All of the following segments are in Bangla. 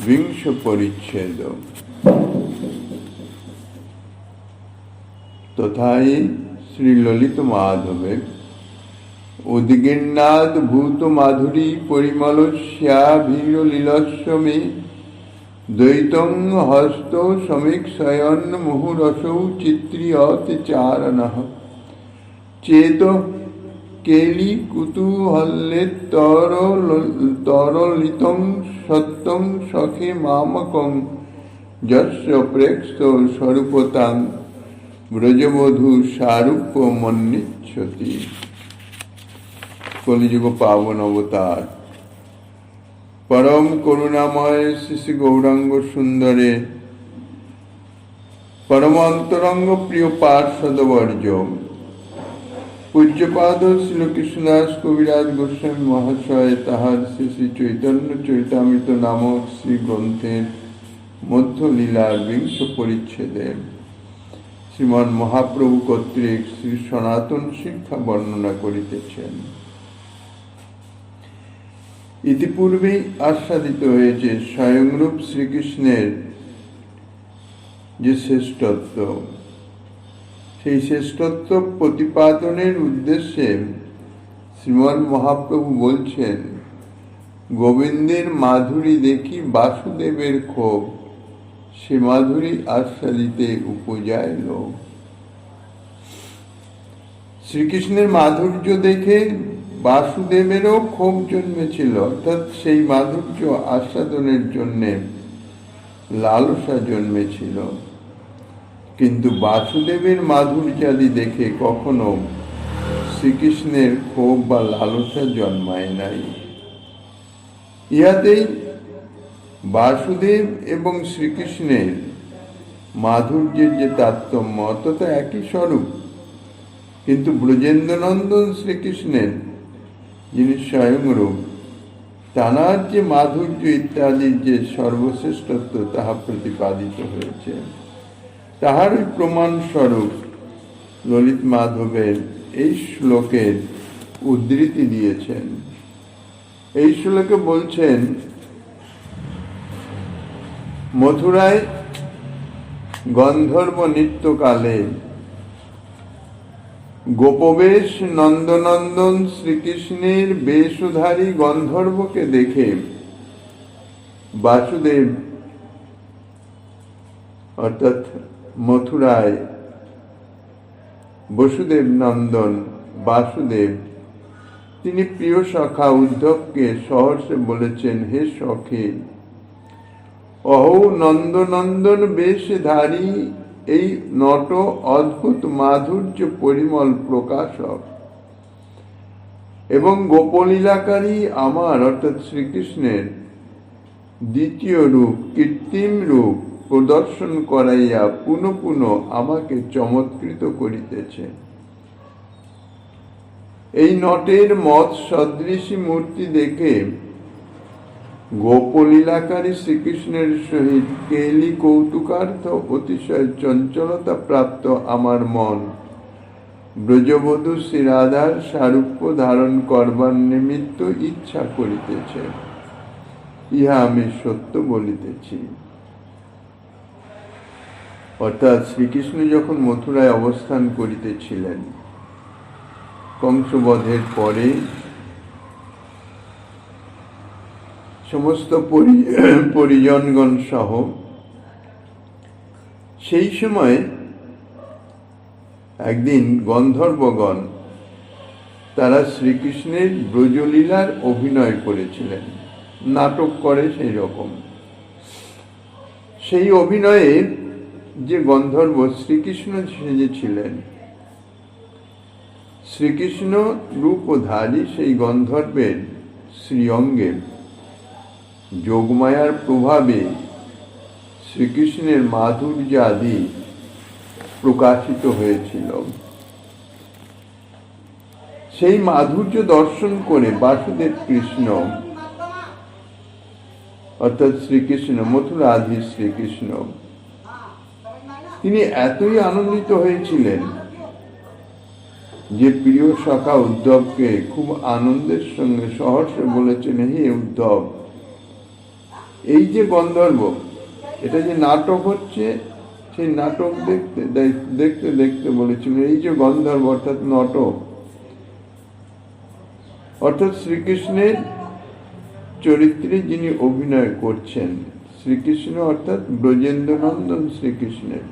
विंश परिच्छेद। तथाई श्री ललित माधवे उद्गिन्नाद भूत माधुरी परिमलस्याभिरलीलस्व मे द्वैतं हस्तो समीक्षयन् मुहुरसौ चित्र्यते चारणः चेतो केली कुतूहले तरलितं सत्यं सखे मामकं यस्य प्रेक्ष्य स्वरूपतां ब्रजबधू सारूप्य मन्निच्छति। कलिजुग पावन अवतार परम करुणामय श्री गौरांग सुंदरे परम अंतरंग प्रिय पार्षद वर्ज पूज्यपाद श्री कृष्णदास कविराज गोस्वामी महाशय ताहार श्री श्री चैतन्य चरितामृत नामक श्री ग्रंथेर मध्य लीलार विंश परिच्छेदे श्रीमान महाप्रभु कर्तृक श्री सनातन शिक्षा वर्णना करितेছেন। इतिपूर्वे आस्वादित হয়েছে স্বয়ংরূপ শ্রীকৃষ্ণের যে শ্রেষ্ঠত্ব, সেই শ্রেষ্ঠত্ব প্রতিপাদনের উদ্দেশ্যে শ্রীমান মহাপ্রভু বলছেন, গোবিন্দের মাধুরী দেখি বাসুদেবের ক্ষোভ, সে মাধুরী আস্বাদিতে উপজায় লোভ। শ্রীকৃষ্ণের মাধুর্য দেখে বাসুদেবেরও ক্ষোভ জন্মেছিল, অর্থাৎ সেই মাধুর্য আস্বাদনের জন্যে লালসা জন্মেছিল। কিন্তু বাসুদেবের মাধুর্যাদি দেখে কখনো শ্রীকৃষ্ণের ক্ষোভ বা লালসা জন্মায় নাই। ইহাতেই বাসুদেব এবং শ্রীকৃষ্ণের মাধুর্যের যে তারতম্য, অর্থাৎ একই স্বরূপ, কিন্তু ব্রজেন্দ্রনন্দন শ্রীকৃষ্ণের যিনি স্বয়ংরূপ, তাঁর যে মাধুর্য ইত্যাদির যে সর্বশ্রেষ্ঠত্ব তাহা প্রতিপাদিত হয়েছে, তাহারই প্রমাণ স্বরূপ ললিত মাধবের এই শ্লোকের উদ্ধৃতি দিয়েছেন। এই শ্লোকে বলছেন, মথুরায় গন্ধর্ব নৃত্যকালে গোপবেশ নন্দনন্দন শ্রীকৃষ্ণের বেশধারী গন্ধর্বকে দেখে বাসুদেব, অর্থাৎ মথুরায় বসুদেব নন্দন বাসুদেব, তিনি প্রিয় সখা উদ্ধবকে সহর্ষে বলেছেন, হে সখে, অহো নন্দনন্দন বেশধারী এই নট অদ্ভুত মাধুর্য পরিমল প্রকাশক এবং গোপলীলাকারী আমার, অর্থাৎ শ্রীকৃষ্ণের দ্বিতীয় রূপ, কৃত্রিম রূপ প্রদর্শন করাইয়া পুনঃ পুনঃ আমাকে চমৎকৃত করিতেছে। এই নটের মত সদৃশী মূর্তি দেখে গোপলীলাকারী শ্রীকৃষ্ণের সহিত কেলি কৌতুকার্থ অতিশয় চঞ্চলতা প্রাপ্ত আমার মন ব্রজবধূ শ্রী রাধার সারূপ্য ধারণ করবার নিমিত্ত ইচ্ছা করিতেছে, ইহা আমি সত্য বলিতেছি। অর্থাৎ শ্রীকৃষ্ণ যখন মথুরায় অবস্থান করিতেছিলেন কংসবধের পরে, সমস্ত পরিজনগণ সহ, সেই সময় একদিন গন্ধর্বগণ তারা শ্রীকৃষ্ণের ব্রজলীলার অভিনয় করেছিলেন, নাটক করে সেই রকম। সেই অভিনয়ে যে গন্ধর্ব শ্রীকৃষ্ণ সেজেছিলেন, শ্রীকৃষ্ণ রূপধারী সেই গন্ধর্বের শ্রীঅঙ্গে যোগমায়ার প্রভাবে শ্রীকৃষ্ণের মাধুর্য আদি প্রকাশিত হয়েছিল। সেই মাধুর্য দর্শন করে বাসুদেব কৃষ্ণ, অর্থাৎ শ্রীকৃষ্ণ, মথুরাধীশ শ্রীকৃষ্ণ, তিনি এতই আনন্দিত হয়েছিলেন যে প্রিয় সখা উদ্ধবকে খুব আনন্দের সঙ্গে সহর্ষে বলেছেন, হে উদ্ধব, এই যে গন্ধর্ব, এটা যে নাটক হচ্ছে, সেই নাটক দেখতে দেখতে দেখতে বলেছিল এই যে গন্ধর্ব অর্থাৎ নাটক, অর্থাৎ শ্রীকৃষ্ণের চরিত্রে যিনি অভিনয় করছেন, শ্রীকৃষ্ণ অর্থাৎ ব্রজেন্দ্র নন্দন শ্রীকৃষ্ণের,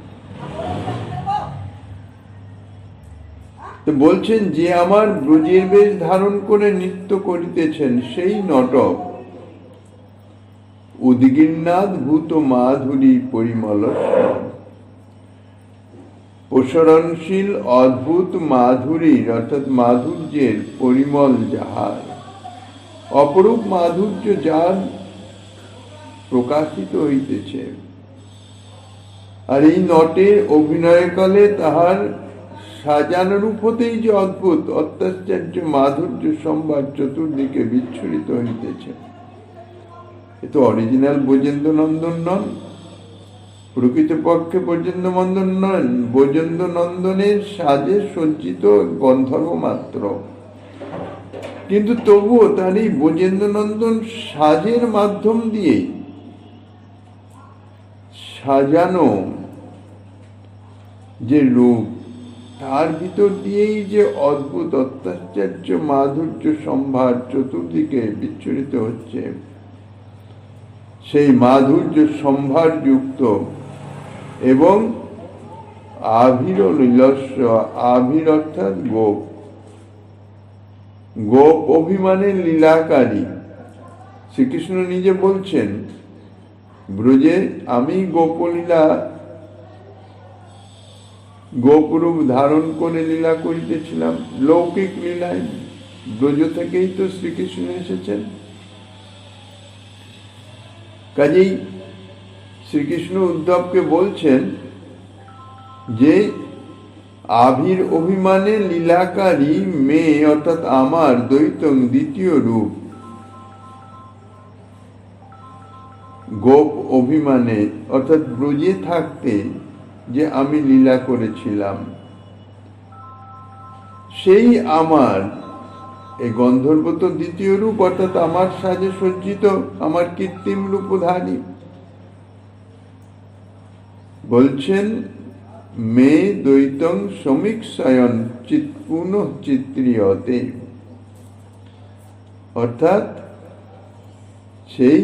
তো বলছেন যে আমার ব্রজের বেশ ধারণ করে নৃত্য করিতেছেন সেই নটক উদ্গিন্নাদ ভূত মাধুরী পরিমল প্রসরণশীল অদ্ভুত মাধুরীর অর্থাৎ মাধুর্যের পরিমল যাহার, অপরূপ মাধুর্য যার প্রকাশিত হইতেছে। আর এই নটের অভিনয়কালে তাহার সাজানো রূপ হতেই যে অদ্ভুত অত্যাশ্চর্য মাধুর্য সম্ভার চতুর্দিকে বিচ্ছুরিত হইতেছে। এ তো অরিজিনাল ব্রজেন্দ্র নন্দন নন, প্রকৃতপক্ষে ব্রজেন্দ্র নন্দন নন, ব্রজেন্দ্র নন্দনের সাজে সজ্জিত গন্ধর্ব মাত্র। কিন্তু তবুও তার এই ব্রজেন্দ্র নন্দন সাজের মাধ্যম দিয়ে সাজানো যে রূপ, তার ভিতর দিয়েই যে অদ্ভুত অত্যাশ্চর্য মাধুর্য সম্ভার চতুর্দিকে বিচ্ছুরিত হচ্ছে, সেই মাধুর্য সম্ভার যুক্ত এবং আভির লীলস্ব, আভির অর্থাৎ গোপ, গোপ অভিমানের লীলাকারী। শ্রীকৃষ্ণ নিজে বলছেন ব্রজে আমি গোপলীলা গোপরূপ ধারণ করে লীলা করিতেছিলাম। লৌকিক লীলায় ব্রজ থেকেই তো শ্রীকৃষ্ণ এসেছেন। কাজেই শ্রীকৃষ্ণ উদ্ধবকে বলছেন যে আভির অভিমানে লীলাকারী মেয়ে অর্থাৎ আমার দ্বৈতং দ্বিতীয় রূপ গোপ অভিমানে অর্থাৎ ব্রজে থাকতে যে আমি লীলা করেছিলাম, সেই আমার এই গন্ধর্ব তো দ্বিতীয় রূপ অর্থাৎ আমার সাজে সজ্জিত আমার কৃত্রিম রূপধারী। বলছেন মে দ্বৈতং সমীক্ষয়ন পুনঃ চিত্রিয়তে, অর্থাৎ সেই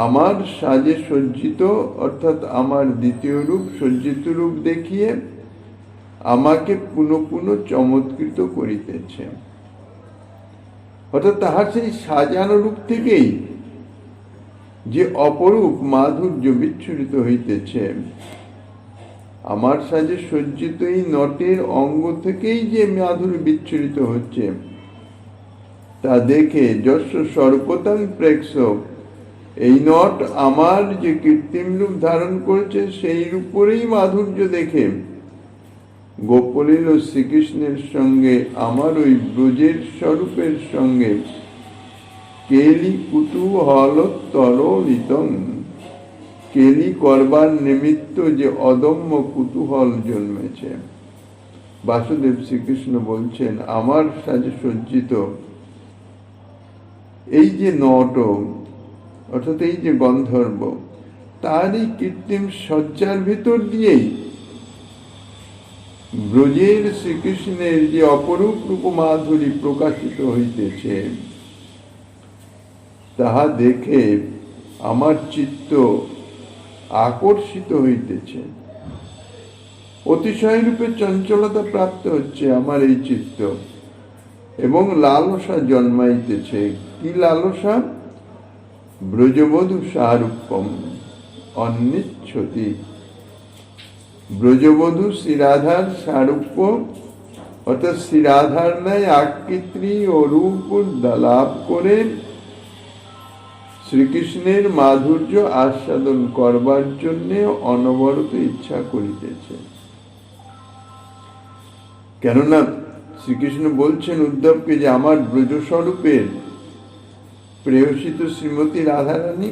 আমার সাজে সজ্জিত অর্থাৎ আমার দ্বিতীয় রূপ সজ্জিত রূপ দেখিয়ে আমাকে পুনঃ পুনঃ চমৎকৃত করিতেছে। অর্থাৎ তাহার সেই সাজানো রূপ থেকেই যে অপরূপ মাধুর্য বিচ্ছুরিত হইতেছে, আমার সাজে সজ্জিত এই নটের অঙ্গ থেকেই যে মাধুর্য বিচ্ছুরিত হচ্ছে, তা দেখে যশ সর্বতাং প্রেক্ষ, এই নট আমার যে কৃত্রিম রূপ ধারণ করেছে সেই রূপেরই মাধুর্য দেখে গোপলীল শ্রীকৃষ্ণের সঙ্গে আমার ওই ব্রজের স্বরূপের সঙ্গে কেলি কুতূহলোত্তরলিতং, কেলি করবার নিমিত্ত যে অদম্য কুতূহল জন্মেছে। বাসুদেব শ্রীকৃষ্ণ বলছেন আমার সাজে সজ্জিত এই যে নট অর্থাৎ এই যে গন্ধর্ব, তারই কৃত্রিম সজ্জার ভিতর দিয়েই ব্রজের শ্রীকৃষ্ণের যে অপরূপ রূপ মাধুরী প্রকাশিত হইতেছে, তাহা দেখে আমার চিত্ত আকর্ষিত হইতেছে, অতিশয় রূপে চঞ্চলতা প্রাপ্ত হচ্ছে আমার এই চিত্ত, এবং লালসা জন্মাইতেছে। কি লালসা? ব্রজবধূ সারূপ্যম অন্নিচ্ছতি, ব্রজবধূ শ্রীরাধার সারূপ্য অর্থাৎ শ্রীরাধার ন্যায় আকৃতি ও রূপ লাভ করে শ্রীকৃষ্ণের মাধুর্য আস্বাদন করবার জন্য অনবরত ইচ্ছা করিতেছে। কেননা শ্রীকৃষ্ণ বলছেন উদ্ধবকে যে আমার ব্রজ স্বরূপের প্রেয়সিত শ্রীমতী রাধারানী,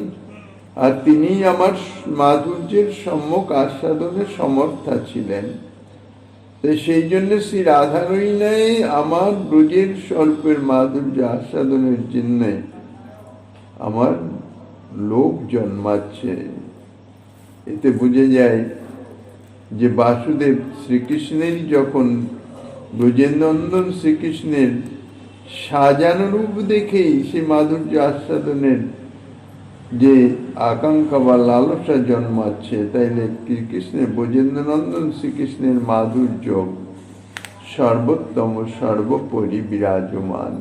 আর তিনি আমার মাধুর্যের সম্যক আস্বাদনের সমর্থা ছিলেন। সেই জন্য শ্রী রাধারই নাই আমার ব্রজের স্বরূপের মাধুর্য আস্বাদনের জন্য আমার লোভ জন্মাচ্ছে। এতে বোঝা যায় যে বাসুদেব শ্রীকৃষ্ণেরই যখন ব্রজেন্দ্রনন্দন শ্রীকৃষ্ণের সাজানো রূপ দেখেই সে মাধুর্য আস্বাদনের যে আকাঙ্ক্ষা বা লালসা জন্মাচ্ছে, তাইলে শ্রীকৃষ্ণের ব্রজেন্দ্রনন্দন শ্রীকৃষ্ণের মাধুর্য সর্বোত্তম সর্বোপরি বিরাজমান।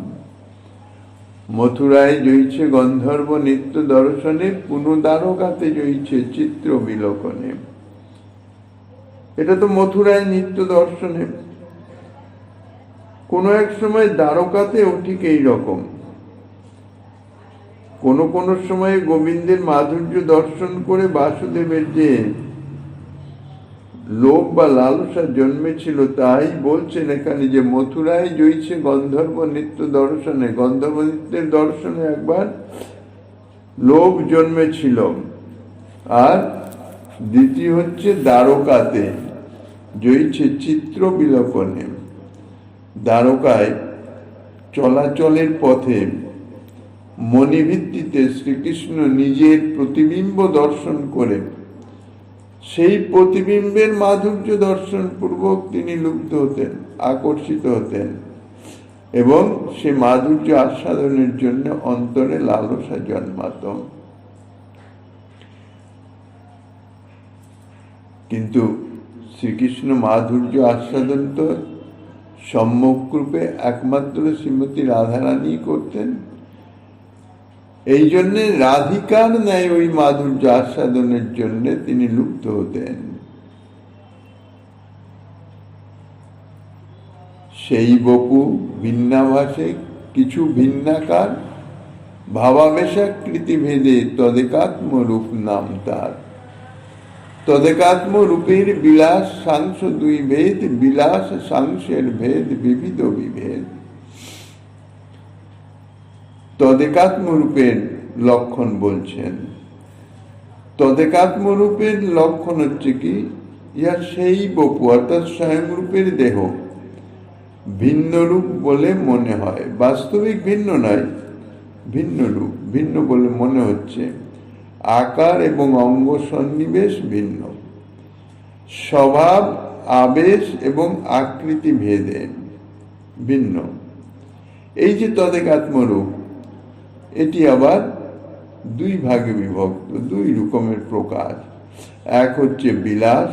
মথুরায় জয়ছে গন্ধর্ব নিত্য দর্শনে, পুনঃদ্বারকাতে জয়ছে চিত্র বিলোকনে। এটা তো মথুরায় নিত্য দর্শনে। কোনো এক সময় দ্বারকাতেও ঠিক এইরকম। কোন সময়ে গোবিন্দের মাধুর্য দর্শন করে বাসুদেবের যে লোভ বা লালসা জন্মেছিল, তাই বলছেন এখানে যে মথুরায় জয়ছে গন্ধর্ব নিত্য দর্শনে। গন্ধর্ব নিত্যের দর্শনে একবার লোভ জন্মেছিল। আর দ্বিতীয় হচ্ছে দ্বারকাতে জয়ছে চিত্র বিলোকনে। দ্বারকায় চলাচলের পথে মণিভিত্তিতে শ্রীকৃষ্ণ নিজের প্রতিবিম্ব দর্শন করে সেই প্রতিবিম্বের মাধুর্য দর্শন পূর্বক তিনি লুব্ধ হতেন, আকর্ষিত হতেন এবং সে মাধুর্য আস্বাদনের জন্য অন্তরে লালসা জন্মাত। কিন্তু শ্রীকৃষ্ণ মাধুর্য আস্বাদন তো সম্যকরূপে একমাত্র শ্রীমতী রাধারানী করতেন। এই জন্যে রাধিকার ন্যায় ওই মাধুর্য আস্বাদনের জন্য তিনি লুপ্ত হতেন। সেই বপু ভিন্নাভাসে কিছু ভিন্নাকার, ভাবাবেশাকৃতি ভেদে তদেকাত্ম রূপ নাম তার। তদেকাত্ম রূপের বিলাস সাংস দুই ভেদ, বিলাস সাংসের ভেদ বিবিধ বিভেদ। তদেকাত্ম রূপের লক্ষণ বলছেন। তদেকাত্ম রূপের লক্ষণ হচ্ছে কি, ইহা সেই বপু অর্থাৎ স্বয়ং রূপের দেহ ভিন্ন রূপ বলে মনে হয়। বাস্তবিক ভিন্ন নয়, ভিন্ন রূপ, ভিন্ন বলে মনে হচ্ছে। আকার এবং অঙ্গ সন্নিবেশ ভিন্ন, স্বভাব আবেশ এবং আকৃতি ভেদে ভিন্ন। এই যে তদেকাত্ম রূপ, এটি আবার দুই ভাগে বিভক্ত, দুই রকমের প্রকার। এক হচ্ছে বিলাস,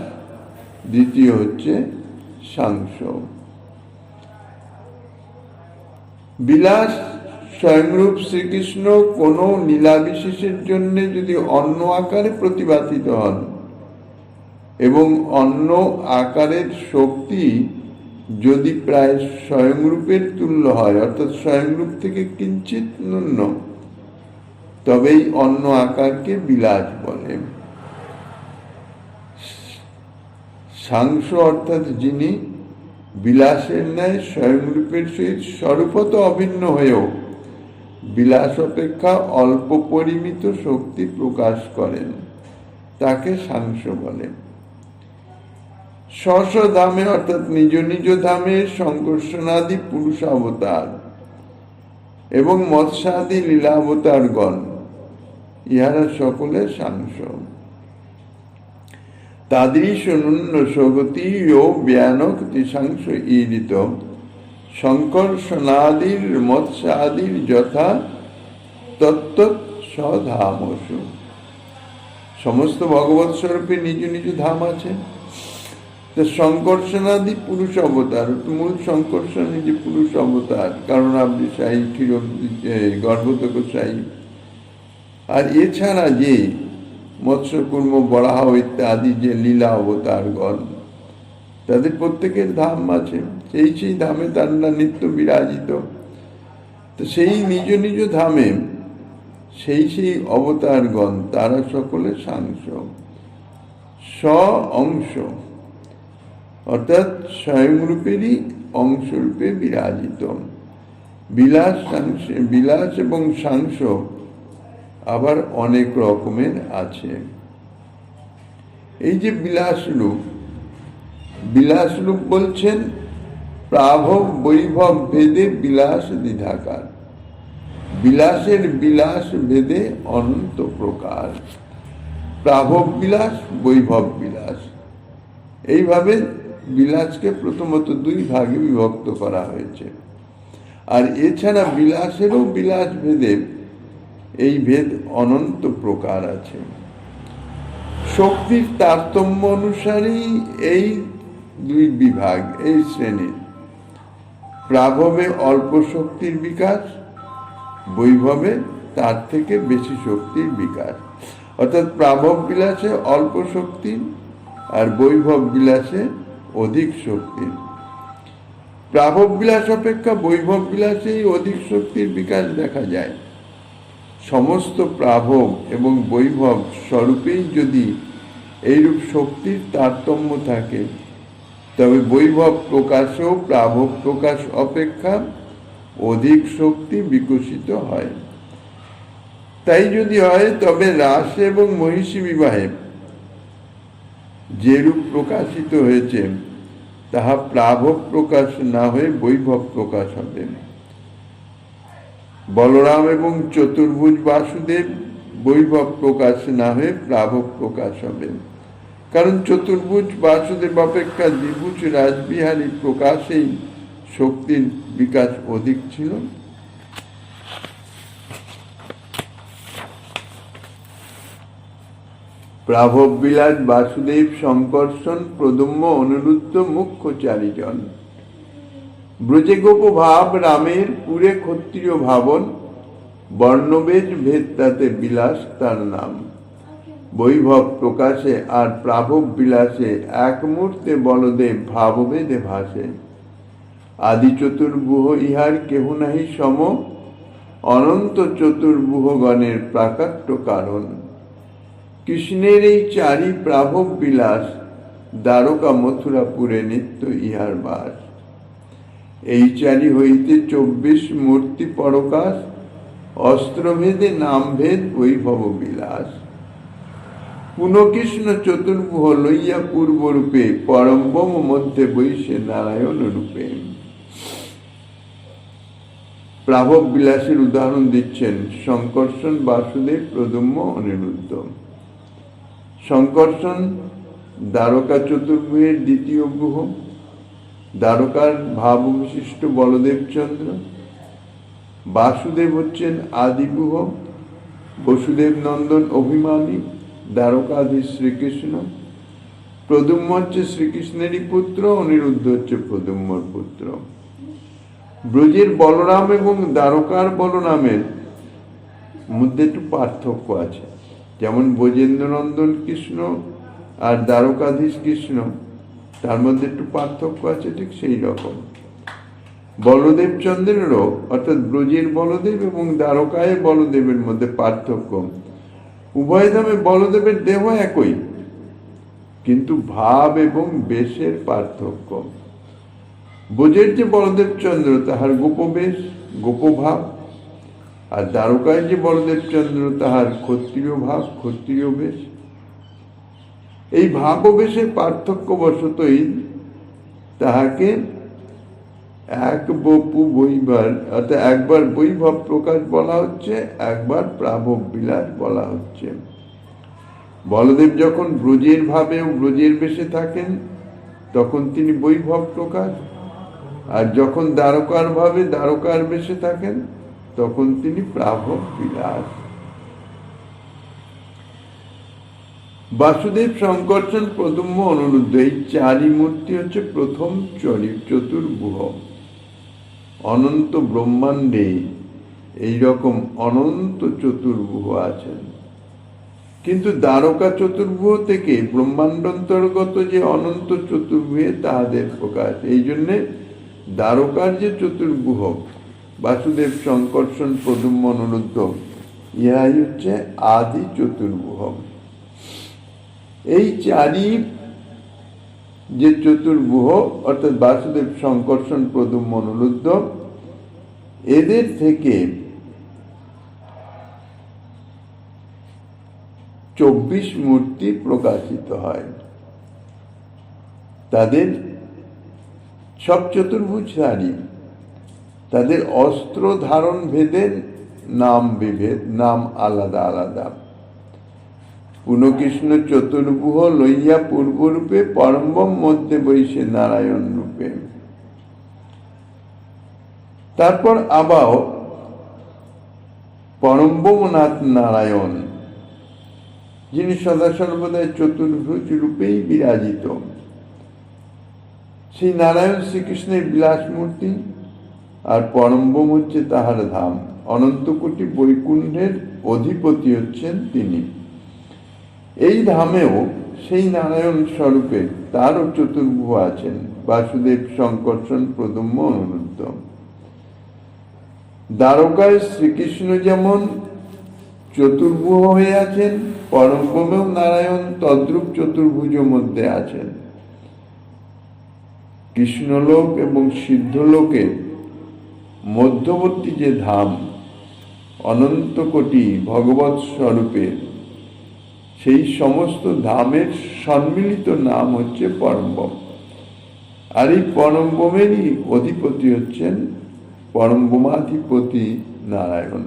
দ্বিতীয় হচ্ছে সাংস। বিলাস স্বয়ংরূপ শ্রীকৃষ্ণ কোন লীলা বিশেষের জন্য যদি অন্য আকারে প্রতিভাতিত হন এবং অন্য আকারের শক্তি যদি প্রায় স্বয়ংরূপের তুল্য হয়, অর্থাৎ স্বয়ংরূপ থেকে কিঞ্চিত ন্যূন, তবেই অন্য আকারকে বিলাস বলে। সাংস অর্থাৎ যিনি বিলাসের ন্যায় স্বয়ংরূপের সহিত স্বরূপত অভিন্ন হয়েও বিলাস অপেক্ষা অল্প পরিমিত শক্তি প্রকাশ করেন, তাকে সাংস বলে। স্ব ধামে অর্থাৎ নিজ নিজ ধামে সংকর্ষণাদি পুরুষাবতার এবং মৎস্যাদি লীলাবতারগণ, ইহারা সকলে সাংস। তাদৃশ নুন্য স্বগতি ও ব্যানক্তি সাংস ঈরিত সংকর্ষণাদির মৎস্যাদির যথা তত্ত্ব স্বধামসু। সমস্ত ভগবৎ স্বরূপে নিজ নিজ ধাম আছে। সংকর্ষণাদি পুরুষ অবতার, মূল সংকর্ষণ যে পুরুষ অবতার, কারণ আপনি সাই ক্ষীর গর্ভতক সাই। আর এছাড়া যে মৎস্যকুর্ম বরাহ ইত্যাদি যে লীলা অবতারগণ, তাদের প্রত্যেকের ধাম আছে। সেই ধামে তারা নিত্য বিরাজিত। তো সেই নিজ নিজ ধামে সেই অবতারগণ তারা সকলে সাংস। স্ব অংশ অর্থাৎ স্বয়ংরূপেরই অংশরূপে বিরাজিত। বিলাস এবং সাংস আবার অনেক রকমের আছে। এই যে বিলাস রূপ বলছেন প্রাভব বৈভব ভেদে বিলাস দ্বিধাকার। বিলাসের বিলাস ভেদে অনন্ত প্রকার। প্রাভব বিলাস, বৈভব বিলাস, এইভাবে বিলাসকে প্রথমত দুই ভাগে বিভক্ত করা হয়েছে। আর এছাড়া বিলাসেরও বিলাস ভেদে এই ভেদ অনন্ত প্রকার আছে। শক্তির তারতম্য অনুসারেই এই দুই বিভাগ, এই শ্রেণীর। প্রাভবে অল্প শক্তির বিকাশ, বৈভবে তার থেকে বেশি শক্তির বিকাশ। অর্থাৎ প্রাভব বিলাসে অল্প শক্তি আর বৈভব বিলাসে অধিক শক্তি। প্রাভব বিলাস অপেক্ষা বৈভব বিলাসেই অধিক শক্তির বিকাশ দেখা যায়। সমস্ত প্রাভব এবং বৈভব স্বরূপেই যদি এইরূপ শক্তির তারতম্য থাকে, তবে বৈভব প্রকাশেও প্রাভব প্রকাশ অপেক্ষা অধিক শক্তি বিকশিত হয়। তাই যদি হয়, তবে রাস এবং মহিষী বিবাহে যেরূপ প্রকাশিত হয়েছে তাহা প্রাভব প্রকাশ না হয়ে বৈভব প্রকাশ হবে। বলরাম এবং চতুর্ভুজ বাসুদেব বৈভব প্রকাশ না হয়ে প্রাভব প্রকাশ হবে, কারণ চতুর্ভুজ বাসুদেব অপেক্ষা দ্বিভুজ রাসবিহারী প্রকাশেই শক্তির বিকাশ অধিক ছিল। প্রাভব বিলাস বাসুদেব, শঙ্কর্ষণ, প্রদ্যুম্ন, অনিরুদ্ধ মুখ্য চারিজন। ব্রজে গোপ ভাব রামের, পুরে ক্ষত্রিয় ভাবন, বর্ণবেদ ভেদ তাতে বিলাস তার নাম। বৈভব প্রকাশে আর প্রাভব বিলাসে এক মুহূর্তে বলদেব ভাবভেদে ভাসে। আদি চতুর্ভুহ ইহার কেহ নাহি সম, অনন্ত চতুর্ভুহগণের প্রাকাট্য কারণ। কৃষ্ণের এই চারি প্রাভব বিলাস, দ্বারকা মথুরাপুরে নিত্য ইহার বাস। এই চারি হইতে 24 মূর্তি পরকাশ, অস্ত্রভেদে নামভেদ বৈভব বিলাস। পুনঃকৃষ্ণ চতুর্ভুহ লইয়া পূর্বরূপে, পরমব্রহ্ম মধ্যে বৈশে নারায়ণ রূপে। প্রাভব বিলাসের উদাহরণ দিচ্ছেন শঙ্কর্ষণ, বাসুদেব, প্রদ্যুম্ন, অনিরুদ্ধ। শঙ্কর্ষণ দ্বারকা চতুর্ভুহের দ্বিতীয় ভুহ, দ্বারকার ভাব বিশিষ্ট বলদেব চন্দ্র। বাসুদেব হচ্ছেন আদিভুহ, বসুদেব নন্দন অভিমানী, দ্বারকাধীশ শ্রীকৃষ্ণ। প্রদ্যুম্ন হচ্ছে শ্রীকৃষ্ণেরই পুত্র, অনিরুদ্ধ হচ্ছে প্রদ্যুম্নর পুত্র। ব্রজের বলরাম এবং দ্বারকার বলরামের মধ্যে একটু পার্থক্য আছে। যেমন ব্রজেন্দ্র নন্দন কৃষ্ণ আর দ্বারকাধীশ কৃষ্ণ, তার মধ্যে একটু পার্থক্য আছে, ঠিক সেই রকম বলদেব চন্দ্রেরও, অর্থাৎ ব্রজের বলদেব এবং দ্বারকায় বলদেবের মধ্যে পার্থক্য। উভয় ধামে বলদেবের দেহ একই, কিন্তু ভাব এবং বেশের পার্থক্য। ব্রজের যে বলদেব চন্দ্র তাহার গোপবেশ, গোপভাব, আর দ্বারকায় যে বলদেব চন্দ্র তাহার ক্ষত্রিয় ভাব, ক্ষত্রিয় বেশ। এই ভাব ও বেশের পার্থক্য বশতই তাহাকে এক বপু বৈবার, অর্থাৎ একবার বৈভব প্রকাশ বলা হচ্ছে, একবার প্রাভব বিলাস বলা হচ্ছে। বলদেব যখন ব্রজের ভাবে ও ব্রজের বেশে থাকেন তখন তিনি বৈভব প্রকাশ, আর যখন দ্বারকার ভাবে দ্বারকার বেশে থাকেন তখন তিনি প্রাভব বিলাস। বাসুদেব, শঙ্কর্ষণ, প্রদ্যুম্ন, অনিরুদ্ধ, এই চারি মূর্তি হচ্ছে প্রথম চতুর্ভুহ। অনন্ত ব্রহ্মাণ্ডে এইরকম অনন্ত চতুর্ভুহ আছেন, কিন্তু দ্বারকা চতুর্ভুহ থেকে ব্রহ্মাণ্ডান্তর্গত যে অনন্ত চতুর্ভুহে তাহাদের প্রকাশ। এই জন্যে দ্বারকার যে চতুর্ভুহ বাসুদেব, শঙ্কর্ষণ, প্রদ্যুম্ন, অনিরুদ্ধ, ইহাই হচ্ছে আদি চতুর্ভুহ। এই চারি যে চতুর্ভুহ, অর্থাৎ বাসুদেব, শঙ্কর্ষণ, প্রদ্যুম্ন, অনিরুদ্ধ, এদের থেকে 24 মূর্তি প্রকাশিত হয়। তাদের সব চতুর্ভুজধারী, তাদের অস্ত্র ধারণ ভেদের নাম বিভেদ, নাম আলাদা আলাদা। পুনঃকৃষ্ণ চতুর্ভুহ লইয়া পূর্বরূপে পরমব্রহ্ম মধ্যে বৈশে নারায়ণ রূপে। তারপর আবার পরমব্রহ্মনাথ নারায়ণ, যিনি সদা সর্বদাই চতুর্ভুজ রূপেই বিরাজিত, সেই নারায়ণ শ্রীকৃষ্ণের বিলাস মূর্তি, আর পরমব্রহ্ম হচ্ছে তাহার ধাম। অনন্ত কোটি বৈকুণ্ঠের অধিপতি হচ্ছেন তিনি। এই ধামেও সেই নারায়ণ স্বরূপে তারও চতুর্ভুজ আছেন, বাসুদেব, শঙ্কর্ষণ, প্রদ্যুম্ন, অনিরুদ্ধ। দ্বারকায় শ্রীকৃষ্ণ যেমন চতুর্ভুজ হয়ে আছেন, পরমব্রহ্মেও নারায়ণ তদ্রূপ চতুর্ভুজ মধ্যে আছেন। কৃষ্ণলোক এবং সিদ্ধলোকের মধ্যবর্তী যে ধাম অনন্ত কোটি ভগবৎ স্বরূপের, সেই সমস্ত ধামের সম্মিলিত নাম হচ্ছে পরমব্রহ্ম। আর এই পরমব্রহ্মেরই অধিপতি হচ্ছেন পরমব্রহ্মাধিপতি নারায়ণ।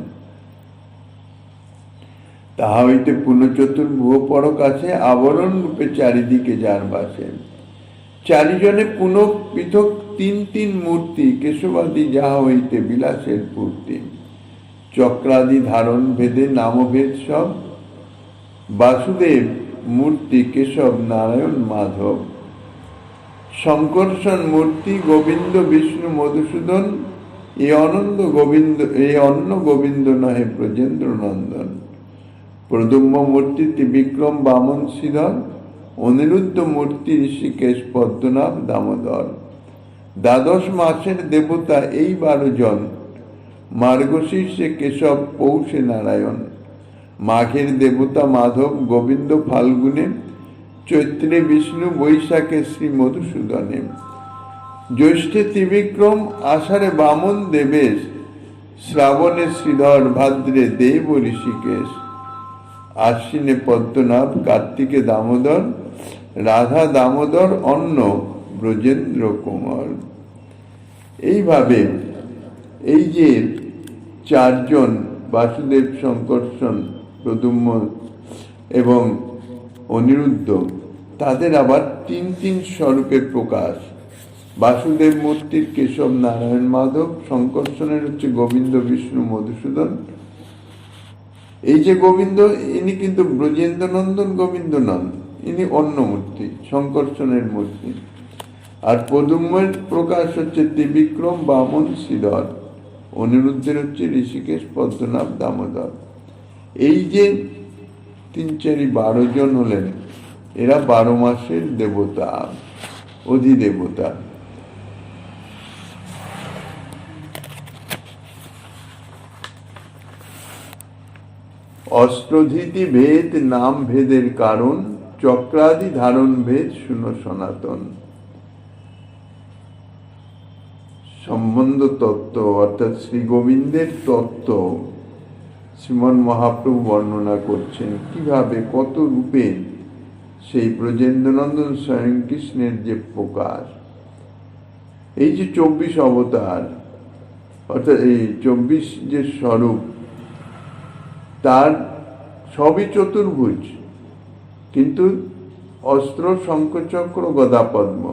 তাহা হইতে পুনঃচতুর্ভুজ পরক আছে, আবরণ রূপে চারিদিকে যার বাসে। চারিজনে পুনঃ পৃথক তিন তিন মূর্তি, কেশবাদি যাহা হইতে বিলাসের পূর্তি। চক্রাদি ধারণ ভেদে নামভেদ সব, বাসুদেব মূর্তি কেশব, নারায়ণ, মাধব। শঙ্কর্ষণ মূর্তি গোবিন্দ, বিষ্ণু, মধুসূদন। এ অন্য গোবিন্দ নহে ব্রজেন্দ্র নন্দন। প্রদ্যুম্ন মূর্তি ত্রিবিক্রম, বামন, শ্রীধর। অনিরুদ্ধ মূর্তি ঋষিকেশ, পদ্মনাভ, দামোদর। দ্বাদশ মাসের দেবতা এই 12 জন, মার্গশীর্ষে কেশব, পৌষে নারায়ণ। মাঘের দেবতা মাধব, গোবিন্দ ফাল্গুনে। চৈত্রে বিষ্ণু, বৈশাখে শ্রী মধুসূদনে। জ্যৈষ্ঠে ত্রিবিক্রম, আষাঢ়ে বামন দেবেশ। শ্রাবণে শ্রীধর, ভাদ্রে দেব ঋষিকেশ। আশ্বিনে পদ্মনাভ, কার্তিকে দামোদর। রাধা দামোদর, অন্য ব্রজেন্দ্র কুমার। এইভাবে এই যে 4 জন, বাসুদেব, শঙ্কর্ষণ, প্রদ্যুম্ন এবং অনিরুদ্ধ, তাদের আবার তিন তিন স্বরূপে প্রকাশ। বাসুদেব মূর্তির কেশব, নারায়ণ, মাধব। শঙ্কর্ষণের হচ্ছে গোবিন্দ, বিষ্ণু, মধুসূদন। এই যে গোবিন্দ, ইনি কিন্তু ব্রজেন্দ্র নন্দন গোবিন্দ নন, ইনি অন্য মূর্তি, শঙ্কর্ষণের মূর্তি। আর প্রদ্যুম্নের প্রকাশ হচ্ছে ত্রিবিক্রম, বামন, শ্রীধর। অনিরুদ্ধের হচ্ছে ঋষিকেশ, পদ্মনাভ, দামোদর। এই যে 3, 4, 12 জন হলেন, এরা 12 মাসের দেবতা, অধিদেবতা। অষ্টধৃতি ভেদ নাম ভেদের কারণ, চক্রাদি ধারণ ভেদ শুনো সনাতন। সম্বন্ধ তত্ত্ব অর্থাৎ শ্রী গোবিন্দের তত্ত্ব শ্রীমন মহাপ্রভু বর্ণনা করছেন, কিভাবে কত রূপে সেই ব্রজেন্দ্রনন্দন স্বয়ং কৃষ্ণের যে প্রকাশ। এই যে 24 অবতার, অর্থাৎ এই 24 যে স্বরূপ, তার সবই চতুর্ভুজ, কিন্তু অস্ত্র, শঙ্খচক্র, গদা, পদ্ম।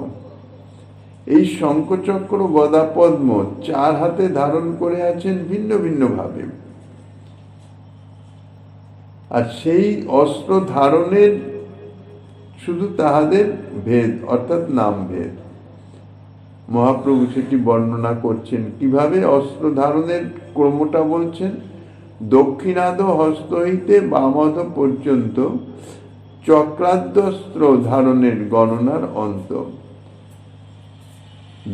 এই শঙ্খচক্র, গদা, পদ্ম 4 হাতে ধারণ করে আছেন ভিন্ন ভিন্ন ভাবে। আর সেই অস্ত্র ধারণের শুধু তাহাদের ভেদ, অর্থাৎ নাম ভেদ। মহাপ্রভু সেটি বর্ণনা করছেন, কিভাবে অস্ত্র ধারণের ক্রমটা বলছেন। দক্ষিণাদ হস্ত হইতে বামাদ পর্যন্ত চক্রাদ্যস্ত্র ধারণের গণনার অন্ত।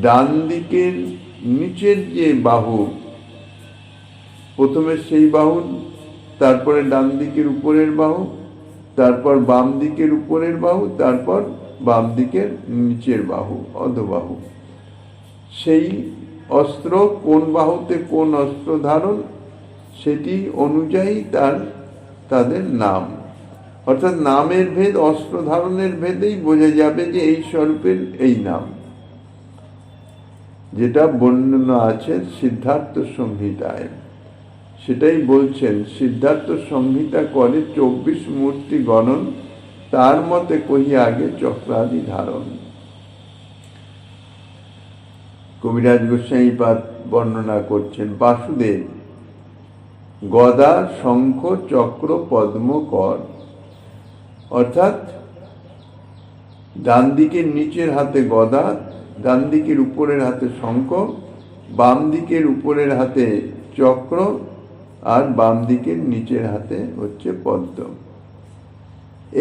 ডান দিকের নিচের যে বাহু, প্রথমে সেই বাহু, তারপরে ডান দিকের উপরের বাহু, তারপর বাম দিকের উপরের বাহু, তারপর বাম দিকের নিচের বাহু, অধবাহু। সেই অস্ত্র কোন বাহুতে কোন অস্ত্র ধারণ, সেটি অনুযায়ী তাদের নাম, অর্থাৎ নামের ভেদ, অস্ত্র ধারণের ভেদেই বোঝা যাবে যে এই স্বরূপের এই নাম, যেটা বর্ণনা আছে সিদ্ধার্থ সংহিতায়। সেটাই বলছেন। সিদ্ধার্থ সংহিতা করে 24 মূর্তি গণন, তার মতে কহি আগে চক্রাদি ধারণ। কবিরাজ গোস্বামী পাদ বর্ণনা করছেন, বাসুদেব গদা শঙ্খ চক্র পদ্ম কর, অর্থাৎ ডান দিকের নিচের হাতে গদা, ডান দিকের উপরের হাতে শঙ্খ, বাম দিকের উপরের হাতে চক্র, আর বাম দিকের নিচের হাতে হচ্ছে পদ্ম।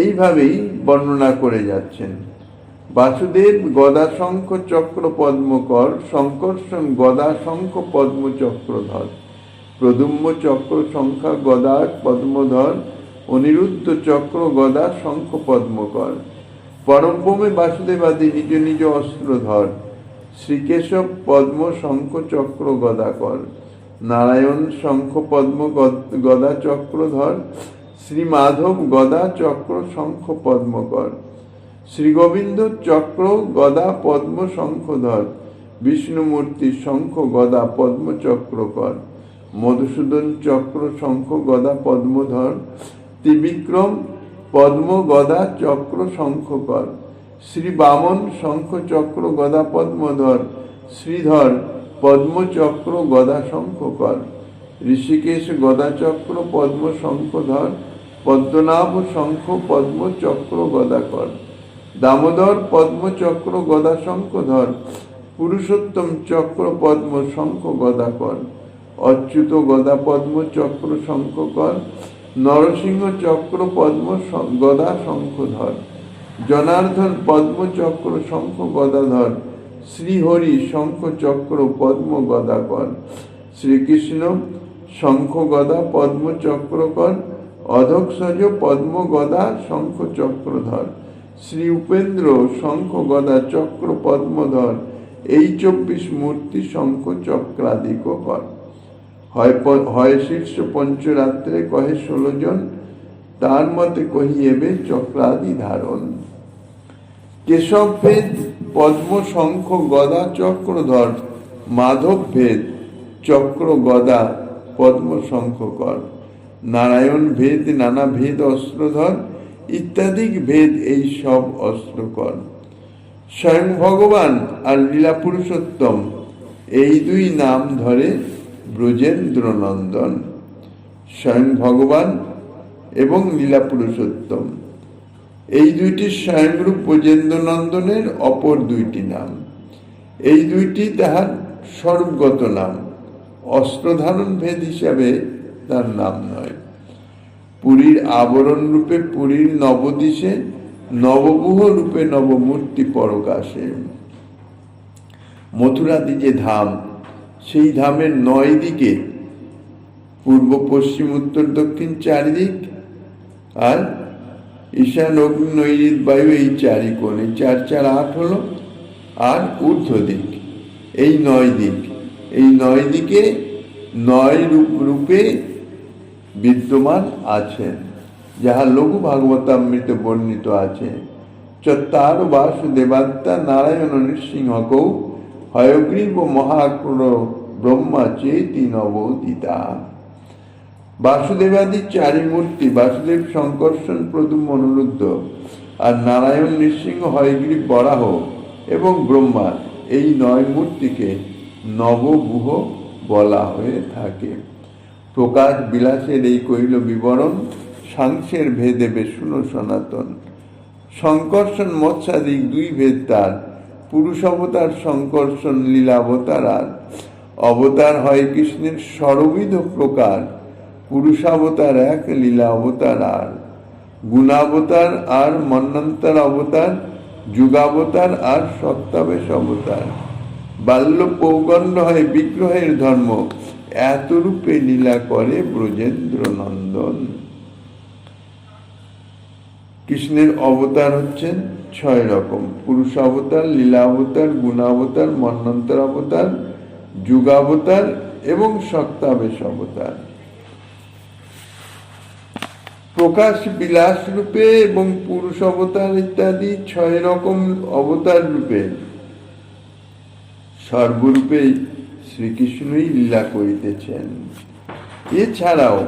এইভাবেই বর্ণনা করে যাচ্ছেন। বাসুদেব গদা শঙ্খ চক্র পদ্মকর, শঙ্কর্ষণ গদা শঙ্খ পদ্ম চক্রধর, প্রদুম্ব চক্র সংখ্যা গদা পদ্মধর, অনিরুদ্ধ চক্র গদা শঙ্খ পদ্মকর। পরব্রহ্মে বাসুদেবাদী নিজ নিজ অস্ত্রধর, শ্রীকেশব পদ্ম শঙ্খ চক্র গদাকর, নারায়ণ শঙ্খ পদ্ম গদা চক্রধর, শ্রী মাধব গদা চক্র শঙ্খ পদ্মকর, শ্রী গোবিন্দ চক্র গদা পদ্ম শঙ্খধর, বিষ্ণুমূর্তি শঙ্খ গদা পদ্ম চক্রকর, মধুসূদন চক্র শঙ্খ গদা পদ্মধর, ত্রিবিক্রম পদ্ম গদা চক্র শঙ্খকর, শ্রী বামন শঙ্খ চক্র গদা পদ্মধর, শ্রীধর পদ্ম চক্র গদা শঙ্খকর, ঋষিকেশ গদা চক্র পদ্ম শঙ্খধর, পদ্মনাভ শঙ্খ পদ্ম চক্র গদাকর, দামোদর পদ্ম চক্র গদা শঙ্খধর, পুরুষোত্তম চক্র পদ্ম শঙ্খ গদাকর, অচ্যুত গদা পদ্ম চক্র শঙ্খকর, নরসিংহ চক্র পদ্ম গদা শঙ্খধর, জনার্দন পদ্ম চক্র শঙ্খ গদাধর, শ্রীহরি শঙ্খ চক্র পদ্ম গদাকর, শ্রীকৃষ্ণ শঙ্খ গদা পদ্ম চক্রকর, অধক্ষজ পদ্ম গদা শঙ্খ চক্রধর, শ্রী উপেন্দ্র শঙ্খ গদা চক্র পদ্মধর। এই 24 মূর্তি শঙ্খ চক্রাদিক কর। হয় শীর্ষ পঞ্চরাত্রে কহে 16 জন, তার মতে কহিয়েবে চক্রাদি ধারণ। কেশব ভেদ পদ্ম শঙ্খ গদা চক্রধর, মাধব ভেদ চক্র গদা পদ্ম শঙ্খকর, নারায়ণ ভেদ নানা ভেদ অস্ত্রধর, ইত্যাদি ভেদ এই সব অস্ত্রকর। স্বয়ং ভগবান আর লীলা পুরুষোত্তম এই দুই নাম ধরে ব্রজেন্দ্র নন্দন। স্বয়ং ভগবান এবং লীলা পুরুষোত্তম এই দুইটি স্বয়ংরূপ ব্রজেন্দ্র নন্দনের অপর দুইটি নাম। এই দুইটি তাহার স্বরূপগত নাম, অস্ত্রধারণ ভেদ হিসাবে তার নাম নয়। পুরীর আবরণ রূপে পুরীর নবদিশে, নবগুহ রূপে নবমূর্তি পরকাশে। মথুরাদি যে ধাম, সেই ধামের 9 দিকে, পূর্ব পশ্চিম উত্তর দক্ষিণ 4 দিক, আর ঈশান অগ্নি নৈঋত বায়ু এই 4 কোণে, 4 4 8 হলো, আর ঊর্ধ্ব দিক এই 9 দিক। এই 9 দিকে 9 রূপে বিদ্যমান আছেন, যাহা লঘু ভাগবতামৃতে বর্ণিত আছে। চত্বার বাসুদেবাত্মা নারায়ণ নৃসিংহ কৌ, হয়গ্রীব মহাক্র ব্রহ্মা চেতি নবোদিতা। বাসুদেবাদি 4 মূর্তি, বাসুদেব শঙ্কর্ষণ প্রদ্যুম্ন অনিরুদ্ধ, আর নারায়ণ নৃসিংহ হয়গ্রীব বরাহ এবং ব্রহ্মা, এই 9 মূর্তিকে নবগুহ বলা হয়ে থাকে। প্রকাশ বিলাসের এই কইল বিবরণ, সাংসের ভেদেবে শুনো সনাতন। শঙ্কর্ষণ মৎস্যাদিক 2 ভেদ তার, পুরুষ অবতার শঙ্কর্ষণ লীলাবতার আর। অবতার হয় কৃষ্ণের সর্ববিধ প্রকার, পুরুষাবতার 1, লীলা অবতার আর। গুণাবতার আর মন্বন্তর অবতার, যুগাবতার আর সত্তাবেশ অবতার। বাল্য পৌগণ্ড হয় বিগ্রহের ধর্ম, এত রূপে লীলা করে ব্রজেন্দ্র নন্দন। কৃষ্ণের অবতার হচ্ছেন 6 রকম, পুরুষ অবতার, লীলা অবতার, গুণাবতার, মন্বন্তর অবতার, যুগাবতার এবং সত্তাবেশ অবতার। প্রকাশ বিলাস রূপে এবং পুরুষ অবতার ইত্যাদি 6 রকম অবতার রূপে সর্বরূপে শ্রীকৃষ্ণই লীলা করিতেছেন। এছাড়াও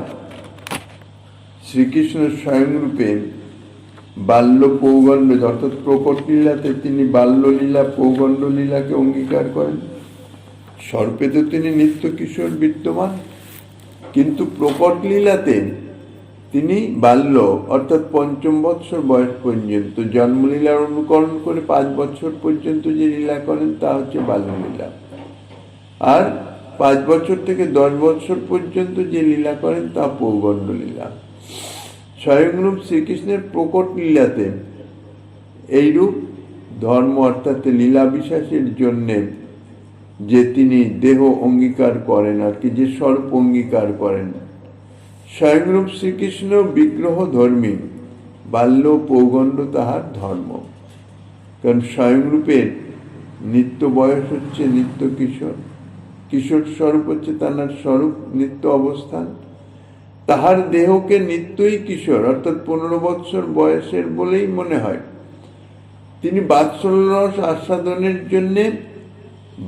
শ্রীকৃষ্ণ স্বয়ংরূপে বাল্য পৌগণ্ড অর্থাৎ প্রকট লীলাতে তিনি বাল্যলীলা পৌগণ্ড লীলাকে অঙ্গীকার করেন। স্বরূপে তো তিনি নিত্য কিশোর বিদ্যমান, কিন্তু প্রকট লীলাতে তিনি বাল্য অর্থাৎ ৫ম বৎসর বয়স পর্যন্ত, জন্মলীলার অনুকরণ করে ৫ বছর পর্যন্ত যে লীলা করেন তা হচ্ছে বাল্যলীলা, আর ৫ বছর থেকে ১০ বছর পর্যন্ত যে লীলা করেন তা পৌগণ্ড লীলা। স্বয়ংরূপ শ্রীকৃষ্ণের প্রকট লীলাতে এইরূপ ধর্ম অর্থাৎ লীলা বিশ্বাসের জন্যে যে তিনি দেহ অঙ্গীকার করেন আর কি, যে স্বরূপ অঙ্গীকার করেন, স্বয়ংরূপ শ্রীকৃষ্ণ বিগ্রহ ধর্মী, বাল্য পৌগণ্ড তাহার ধর্ম। কারণ স্বয়ংরূপের নিত্য বয়স হচ্ছে নিত্য কিশোর, কিশোর স্বরূপ হচ্ছে তার স্বরূপ নিত্য অবস্থান, তাহার দেহকে নিত্যই কিশোর অর্থাৎ ১৫ বৎসর বয়সের বলেই মনে হয়। তিনি বাৎসল্য রস আস্বাদনের জন্যে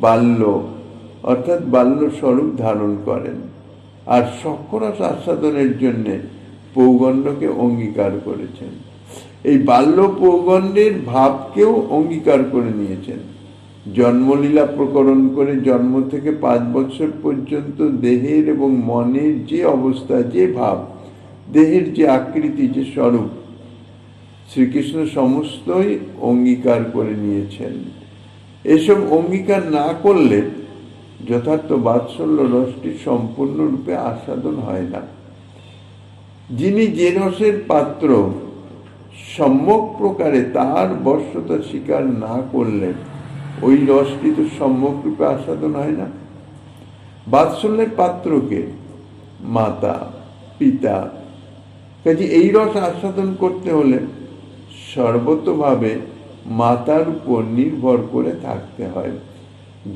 বাল্য অর্থাৎ বাল্য স্বরূপ ধারণ করেন, আর সক্ষরস আস্বাদনের জন্যে পৌগণ্ডকে অঙ্গীকার করেছেন। এই বাল্য পৌগণ্ডের ভাবকেও অঙ্গীকার করে নিয়েছেন। জন্মলীলা প্রকরণ করে জন্ম থেকে ৫ বছর পর্যন্ত দেহের এবং মনের যে অবস্থা, যে ভাব, দেহের যে আকৃতি, যে স্বরূপ, শ্রীকৃষ্ণ সমস্তই অঙ্গীকার করে নিয়েছেন। এসব অঙ্গীকার না করলে যথার্থ বাৎসল্য রসটি সম্পূর্ণরূপে আস্বাদন হয় না। যিনি যে রসের পাত্র সম্যক প্রকারে তাহার বশ্যতা স্বীকার না করলে ওই রসটি তো সম্যক রূপে আস্বাদন হয় না। বাৎসল্যের পাত্রকে মাতা পিতা, কাজে এই রস আস্বাদন করতে হলে সর্বতভাবে মাতার উপর নির্ভর করে থাকতে হয়।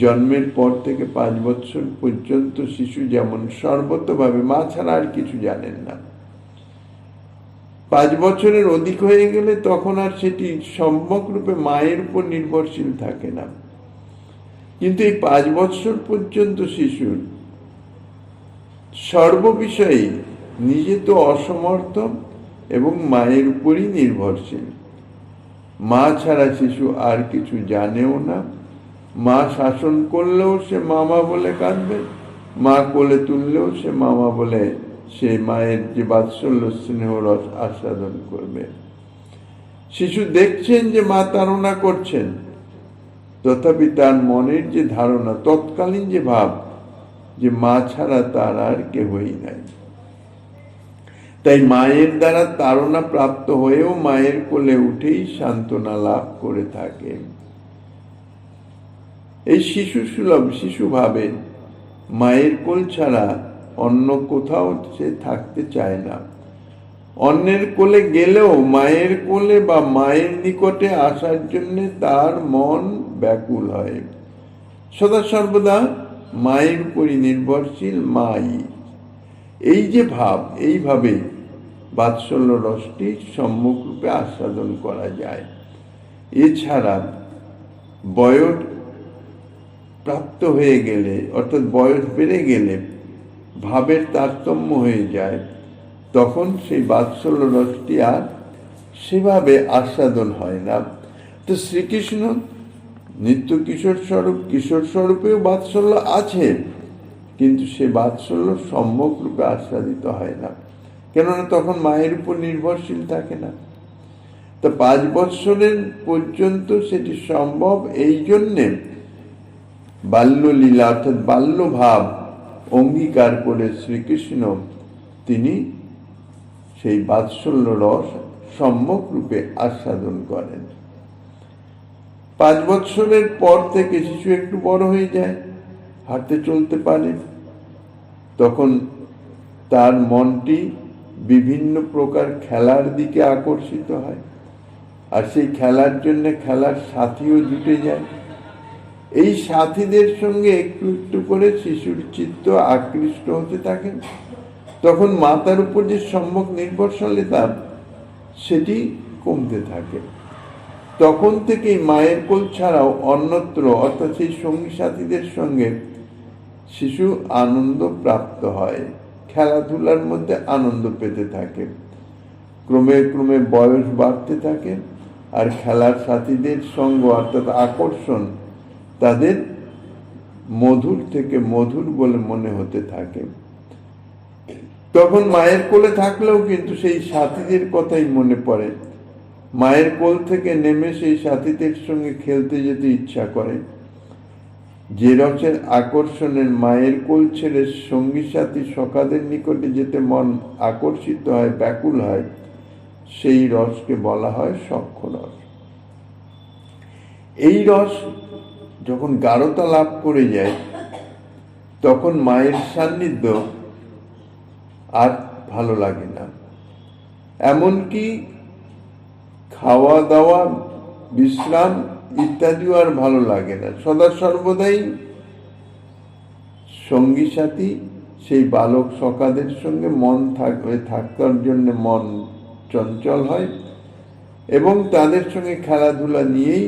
জন্মের পর থেকে ৫ বছর পর্যন্ত শিশু যেমন সর্বতভাবে মা ছাড়া আর কিছু জানেন না। ৫ বছরের অধিক হয়ে গেলে তখন আর সেটি সম্যক রূপে মায়ের উপর নির্ভরশীল থাকে না। কিন্তু এই ৫ বছর পর্যন্ত শিশুর সর্ববিষয়ে নিজে তো অসমর্থ এবং মায়ের উপরই নির্ভরশীল। মা ছাড়া শিশু আর কিছু জানেও না। মা শাসন করলেও সে মামা বলে কাঁদবে, মা কোলে তুললেও সে মামা বলে সে মায়ের যে বাৎসল্য স্নেহ রস আস্বাদন করবে। শিশু দেখছেন যে মা তাড়না করছেন, তথাপি তার মনের যে ধারণা, তৎকালীন যে ভাব যে মা ছাড়া তার আর কেহই নাই, তাই মায়ের দ্বারা তাড়না প্রাপ্ত হয়েও মায়ের কোলে উঠেই সান্ত্বনা লাভ করে থাকে। এই শিশু সুলভ শিশু ভাবে মায়ের কোল ছাড়া অন্য কোথাও সে থাকতে চায় না। অন্যের কোলে গেলেও মায়ের কোলে বা মায়ের নিকটে আসার জন্য তার মন ব্যাকুল হয়। সদা সর্বদা মায়ের উপরই নির্ভরশীল মাই। এই যে ভাব, এইভাবে বাৎসল্য রসটি সম্যক রূপে আস্বাদন করা যায়। এছাড়া বয়স প্রাপ্ত হয়ে গেলে অর্থাৎ বয়স বেড়ে গেলে ভাবের তারতম্য হয়ে যায়, তখন সেই বাৎসল্য রসটি আর সেভাবে আস্বাদন হয় না। তো শ্রীকৃষ্ণ নিত্য কিশোর স্বরূপ, কিশোর স্বরূপেও বাৎসল্য আছে, কিন্তু সে বাৎসল্য সম্যক রূপে আস্বাদিত হয় না, কেননা তখন মায়ের উপর নির্ভরশীল থাকে না। তো ৫ বৎসরের পর্যন্ত সেটি সম্ভব। এই জন্যে বাল্যলীলা অর্থাৎ বাল্যভাব অঙ্গীকার করে শ্রীকৃষ্ণ তিনি সেই বাৎসল্য রস সম্যক রূপে আস্বাদন করেন। ৫ বৎসরের পর থেকে শিশু একটু বড় হয়ে যায়, হাঁটতে চলতে পারে, তখন তার মনটি বিভিন্ন প্রকার খেলার দিকে আকর্ষিত হয়, আর সেই খেলার জন্য খেলার সাথীও জুটে যায়। এই সাথীদের সঙ্গে একটু একটু করে শিশুর চিত্ত আকৃষ্ট হতে থাকে। তখন মাতার উপর যে সম্যক নির্ভরশীলতা সেটি কমতে থাকে। তখন থেকেই মায়ের কোল ছাড়াও অন্যত্র অর্থাৎ সেই সঙ্গী সাথীদের সঙ্গে শিশু আনন্দ প্রাপ্ত হয়, খেলাধুলার মধ্যে আনন্দ পেতে থাকে। ক্রমে ক্রমে বয়স বাড়তে থাকে, আর খেলার সাথীদের সঙ্গ অর্থাৎ আকর্ষণ তাদের মধুর থেকে মধুর বলে মনে হতে থাকে। তখন মায়ের কোলে থাকলেও কিন্তু সেই সাথীদের কথাই মনে পড়ে। মায়ের কোল থেকে নেমে সেই সাথীদের সঙ্গে খেলতে যেতে ইচ্ছা করে। যে রসের আকর্ষণের মায়ের কোল ছেড়ে সঙ্গী সাথী সখাদের নিকটে যেতে মন আকর্ষিত হয়, ব্যাকুল হয়, সেই রসকে বলা হয় সখ্য রস। এই রস যখন গাঢ়তা লাভ করে যায়, তখন মায়ের সান্নিধ্য আর ভালো লাগে না। এমনকি খাওয়া দাওয়া, বিশ্রাম ইত্যাদিও আর ভালো লাগে না। সদা সর্বদাই সঙ্গী সাথী সেই বালক সখাদের সঙ্গে মন থাকার জন্য মন চঞ্চল হয়, এবং তাদের সঙ্গে খেলাধুলা নিয়েই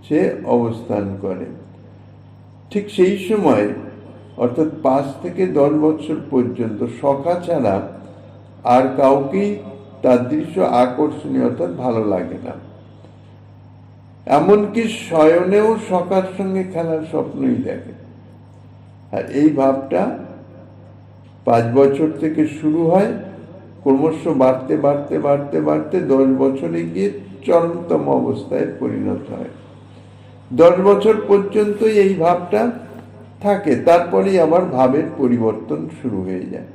সে অবস্থান করে। ঠিক সেই সময় অর্থাৎ 5 থেকে 10 বছর পর্যন্ত সখা ছাড়া আর কাউকেই তার দৃশ্য আকর্ষণীয় অর্থাৎ ভালো লাগে না। এমনকি শয়নেও সখার সঙ্গে খেলার স্বপ্নই দেখে। আর এই ভাবটা 5 বছর থেকে শুরু হয়, ক্রমশ বাড়তে বাড়তে বাড়তে বাড়তে 10 বছরে গিয়ে চরমতম অবস্থায় পরিণত হয়। 10 বছর পর্যন্তই এই ভাবটা থাকে, তারপরেই আবার ভাবের পরিবর্তন শুরু হয়ে যায়।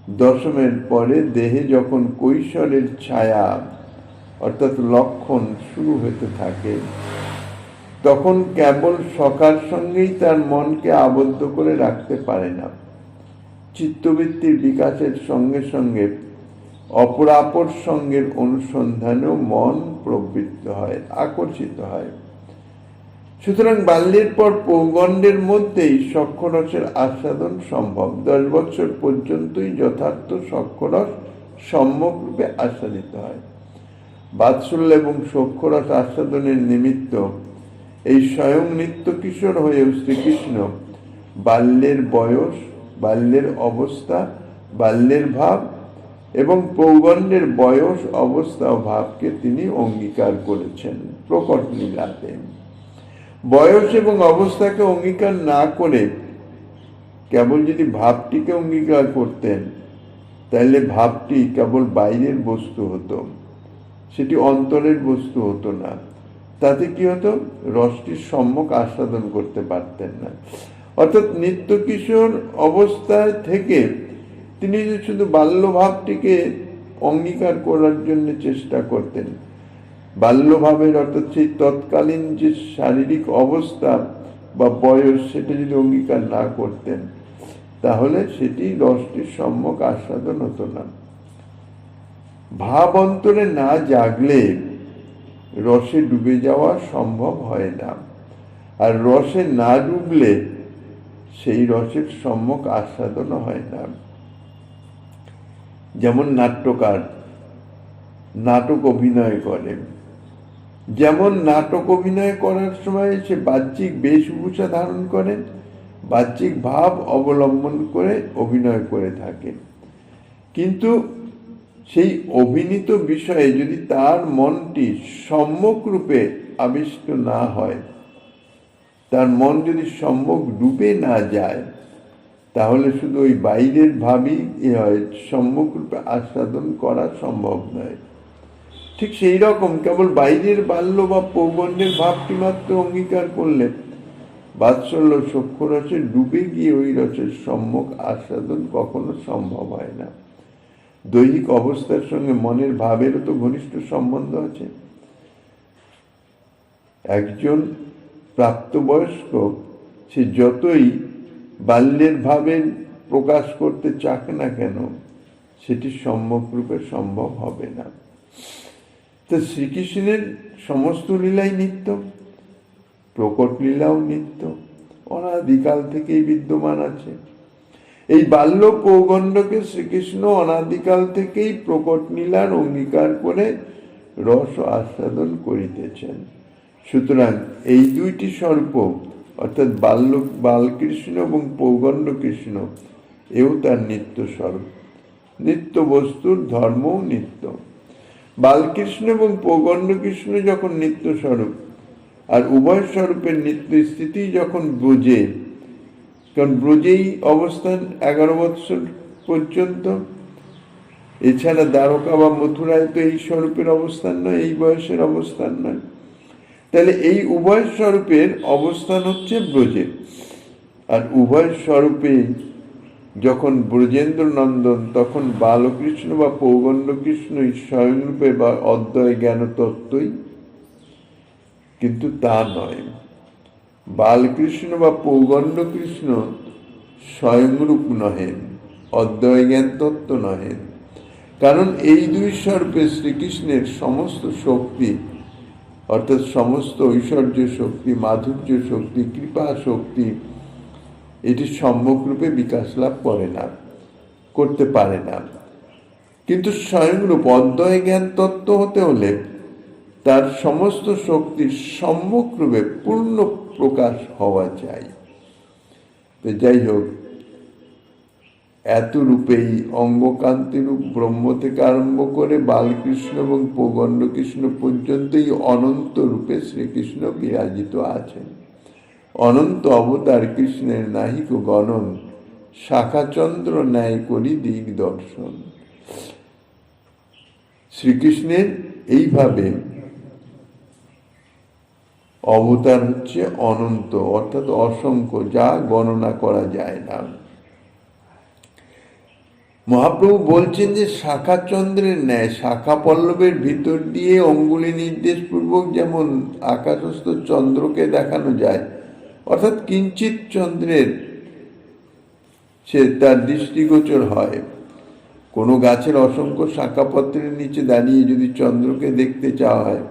10মের পরে দেহে যখন কৈশোরের ছায়া অর্থাৎ লক্ষণ শুরু হতে থাকে, তখন কেবল সখার সঙ্গেই তার মনকে আবদ্ধ করে রাখতে পারে না। চিত্তবৃত্তির বিকাশের সঙ্গে সঙ্গে অপরাপর সঙ্গের অনুসন্ধানেও মন প্রবৃত্ত হয়, আকর্ষিত হয়। সুতরাং বাল্যের পর পৌগণ্ডের মধ্যেই সখ্যরসের আস্বাদন সম্ভব। 10 বছর পর্যন্তই যথার্থ সখ্যরস সম্যকরূপে আস্বাদিত হয়। বাৎসল্য এবং সখ্যরস আস্বাদনের নিমিত্ত এই স্বয়ং নিত্য কিশোর হয়েও শ্রীকৃষ্ণ বাল্যের বয়স, বাল্যের অবস্থা, বাল্যের ভাব এবং পৌগণ্ডের বয়স, অবস্থা ও ভাবকে তিনি অঙ্গীকার করেছেন প্রকট লীলাতে। বয়স এবং অবস্থাকে অঙ্গীকার না করে কেবল যদি ভাবটিকে অঙ্গীকার করতেন, তাহলে ভাবটি কেবল বাইরের বস্তু হতো, সেটি অন্তরের বস্তু হতো না। তাতে কি হতো? রসটির সম্যক আস্বাদন করতে পারতেন না। অর্থাৎ নিত্য কিশোর অবস্থায় থেকে তিনি শুধু বাল্যভাবটিকে অঙ্গীকার করার জন্য চেষ্টা করতেন। বাল্যভাবের অর্থাৎ সেই তৎকালীন যে শারীরিক অবস্থা বা বয়স, সেটা যদি অঙ্গীকার না করতেন, তাহলে সেটি রসটির সম্যক আস্বাদন হতো না। ভাব অন্তরে না জাগলে রসে ডুবে যাওয়া সম্ভব হয় না, আর রসে না ডুবলে সেই রসের সম্যক আস্বাদনও হয় না। যেমন নাট্যকার নাটক অভিনয় করে, যেমন নাটক অভিনয় করার সময় সে বাহ্যিক বেশভূষা ধারণ করে, বাহ্যিক ভাব অবলম্বন করে অভিনয় করে থাকে, কিন্তু সেই অভিনীত বিষয়ে যদি তার মনটি সম্যক রূপে আবিষ্ট না হয়, তার মন যদি সম্যক ডুবে না যায়, তাহলে শুধু ওই বাইরের ভাবই হয়, সম্যক রূপে আস্বাদন করা সম্ভব নয়। ঠিক সেই রকম কেবল বাইরের বাল্য বা পৌগণ্ডের ভাবটি মাত্র অঙ্গীকার করলে বাৎসল্য সখ্যরসে ডুবে গিয়ে ওই রসের সম্যক আস্বাদন কখনো সম্ভব হয় না। দৈহিক অবস্থার সঙ্গে মনের ভাবেরও তো ঘনিষ্ঠ সম্বন্ধ আছে। একজন প্রাপ্তবয়স্ক সে যতই বাল্যের ভাবের প্রকাশ করতে চাক না কেন, সেটি সম্যক রূপে সম্ভব হবে না। তো শ্রীকৃষ্ণের সমস্ত লীলাই নিত্য, প্রকট লীলাও নিত্য, অনাদিকাল থেকেই বিদ্যমান আছে। এই বাল্য পৌগণ্ডকে শ্রীকৃষ্ণ অনাদিকাল থেকেই প্রকট লীলার অঙ্গীকার করে রস আস্বাদন করিতেছেন। সুতরাং এই দুইটি স্বরূপ অর্থাৎ বালকৃষ্ণ এবং পৌগণ্ড কৃষ্ণ এও তার নিত্য স্বরূপ। নিত্য বস্তুর ধর্মও নিত্য। বালকৃষ্ণ এবং পৌগণ্ড কৃষ্ণ যখন নিত্য স্বরূপ, আর উভয় স্বরূপের নিত্য স্থিতি যখন ব্রজে, কারণ ব্রজেই অবস্থান 11 বৎসর পর্যন্ত, এছাড়া দ্বারকা বা মথুরায় তো এই স্বরূপের অবস্থান নয়, এই বয়সের অবস্থান নয়। তাহলে এই উভয় স্বরূপের অবস্থান হচ্ছে ব্রজে। আর উভয় স্বরূপে যখন ব্রজেন্দ্র নন্দন, তখন বালকৃষ্ণ বা পৌগণ্ড কৃষ্ণই স্বয়ংরূপে বা অদ্বয় জ্ঞান তত্ত্বই, কিন্তু তা নয়। বালকৃষ্ণ বা পৌগণ্ড কৃষ্ণ স্বয়ংরূপ নহেন, অদ্বয় জ্ঞান তত্ত্ব নহেন। কারণ এই দুই স্বরূপে শ্রীকৃষ্ণের সমস্ত শক্তি, অর্থাৎ সমস্ত ঐশ্বর্য শক্তি, মাধুর্য শক্তি, কৃপা শক্তি, এটি সম্যক রূপে বিকাশ লাভ করতে পারে না। কিন্তু স্বয়ংরূপ অদ্বয় জ্ঞান তত্ত্ব হতে হলে তার সমস্ত শক্তির সম্যক রূপে পূর্ণ প্রকাশ হওয়া চাই। তো যাই হোক, এত রূপেই অঙ্গকান্তি রূপ ব্রহ্ম থেকে আরম্ভ করে বালকৃষ্ণ এবং পৌগণ্ড কৃষ্ণ পর্যন্তই অনন্ত রূপে শ্রীকৃষ্ণ বিরাজিত আছেন। অনন্ত অবতার কৃষ্ণের নাহিক গণন, শাখাচন্দ্র ন্যায় করি দিক দর্শন। শ্রীকৃষ্ণের এইভাবে অবতার হচ্ছে অনন্ত, অর্থাৎ অসংখ্য, যা গণনা করা যায় না। মহাপ্রভু বলছেন যে শাখাচন্দ্রের ন্যায়, শাখা পল্লবের ভিতর দিয়ে অঙ্গুলি নির্দেশ পূর্বক যেমন আকাশস্থ চন্দ্রকে দেখানো যায়, অর্থাৎ কিঞ্চিত চন্দ্রের সে তার দৃষ্টিগোচর হয়। কোনো গাছের অসংখ্য শাখাপত্রের নিচে দাঁড়িয়ে যদি চন্দ্রকে দেখতে চাওয়া হয়,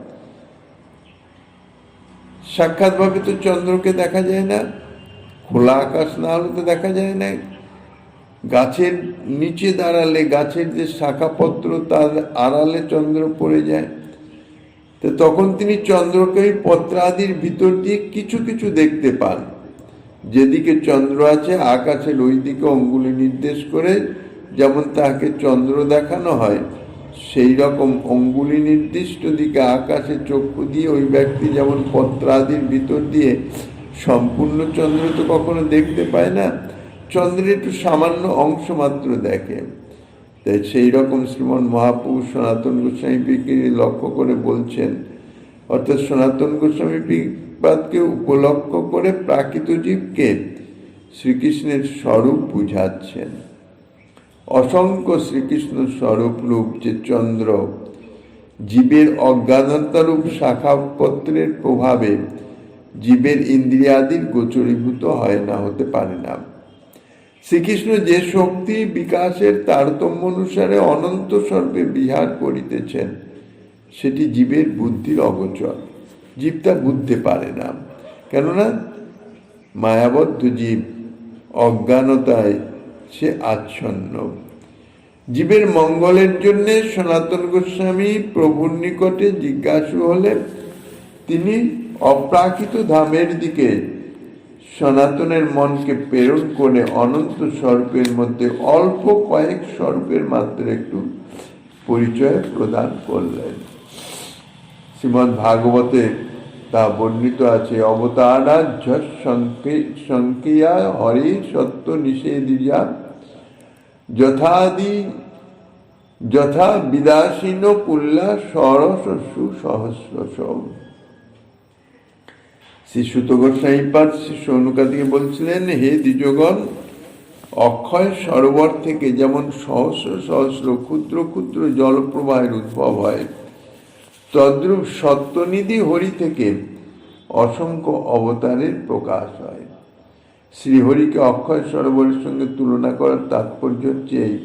সাক্ষাৎভাবে তো চন্দ্রকে দেখা যায় না, খোলা আকাশ না হলে তো দেখা যায় না। গাছের নিচে দাঁড়ালে গাছের যে শাখাপত্র তার আড়ালে চন্দ্র পড়ে যায়, তো তখন তিনি চন্দ্রকে ওই পত্রাদির ভিতর দিয়ে কিছু কিছু দেখতে পান। যেদিকে চন্দ্র আছে আকাশের ওই দিকে অঙ্গুলি নির্দেশ করে যেমন তাকে চন্দ্র দেখানো হয়, সেই রকম অঙ্গুলি নির্দিষ্ট দিকে আকাশে চক্ষু দিয়ে ওই ব্যক্তি যেমন পত্রাদির ভিতর দিয়ে সম্পূর্ণ চন্দ্র তো কখনো দেখতে পায় না, চন্দ্রের একটু সামান্য অংশ মাত্র দেখে। তাই সেই রকম শ্রীমন মহাপ্রভু সনাতন গোস্বামীকে লক্ষ্য করে বলছেন, অর্থাৎ সনাতন গোস্বামীপাদকে উপলক্ষ করে প্রাকৃত জীবকে শ্রীকৃষ্ণের স্বরূপ বুঝাচ্ছেন। অসংখ্য শ্রীকৃষ্ণ স্বরূপ রূপ যে চন্দ্র, জীবের অজ্ঞানতারূপ শাখাপত্রের প্রভাবে জীবের ইন্দ্রিয়াদির গোচরীভূত হয় না, হতে পারে না। শ্রীকৃষ্ণ যে শক্তি বিকাশের তারতম্য অনুসারে অনন্ত স্বরূপে বিহার করিতেছেন, সেটি জীবের বুদ্ধির অগোচর। জীব তা বুঝতে পারে না, কেননা মায়াবদ্ধ জীব, অজ্ঞানতায় সে আচ্ছন্ন। জীবের মঙ্গলের জন্য সনাতন গোস্বামী প্রভুর নিকটে জিজ্ঞাসু হলে তিনি অপ্রাকৃত ধামের দিকে সনাতনের মনকে প্রেরণ করে অনন্ত স্বরূপের মধ্যে অল্প কয়েক স্বরূপের মাত্র একটু পরিচয় প্রদান করলেন। শ্রীমদ্ ভাগবতে তা বর্ণিত আছে, অবতারা সংখ্যা হরি সত্য নিষেধিয়া যথা বিদাসীন কুল্লা সরসু সহস্র। শ্রী সুত গোস্বামীপাদ শ্রী সৌনকাদিকে বলছিলেন, হে দ্বিজগণ, অক্ষয় সরোবর থেকে যেমন সহস্র সহস্র ক্ষুদ্র ক্ষুদ্র জলপ্রবাহের উদ্ভব হয়, তদ্রূপ সত্যনিধি হরি থেকে অসংখ্য অবতারের প্রকাশ হয়। শ্রীহরিকে অক্ষয় সরোবরের সঙ্গে তুলনা করার তাৎপর্য হচ্ছে এই,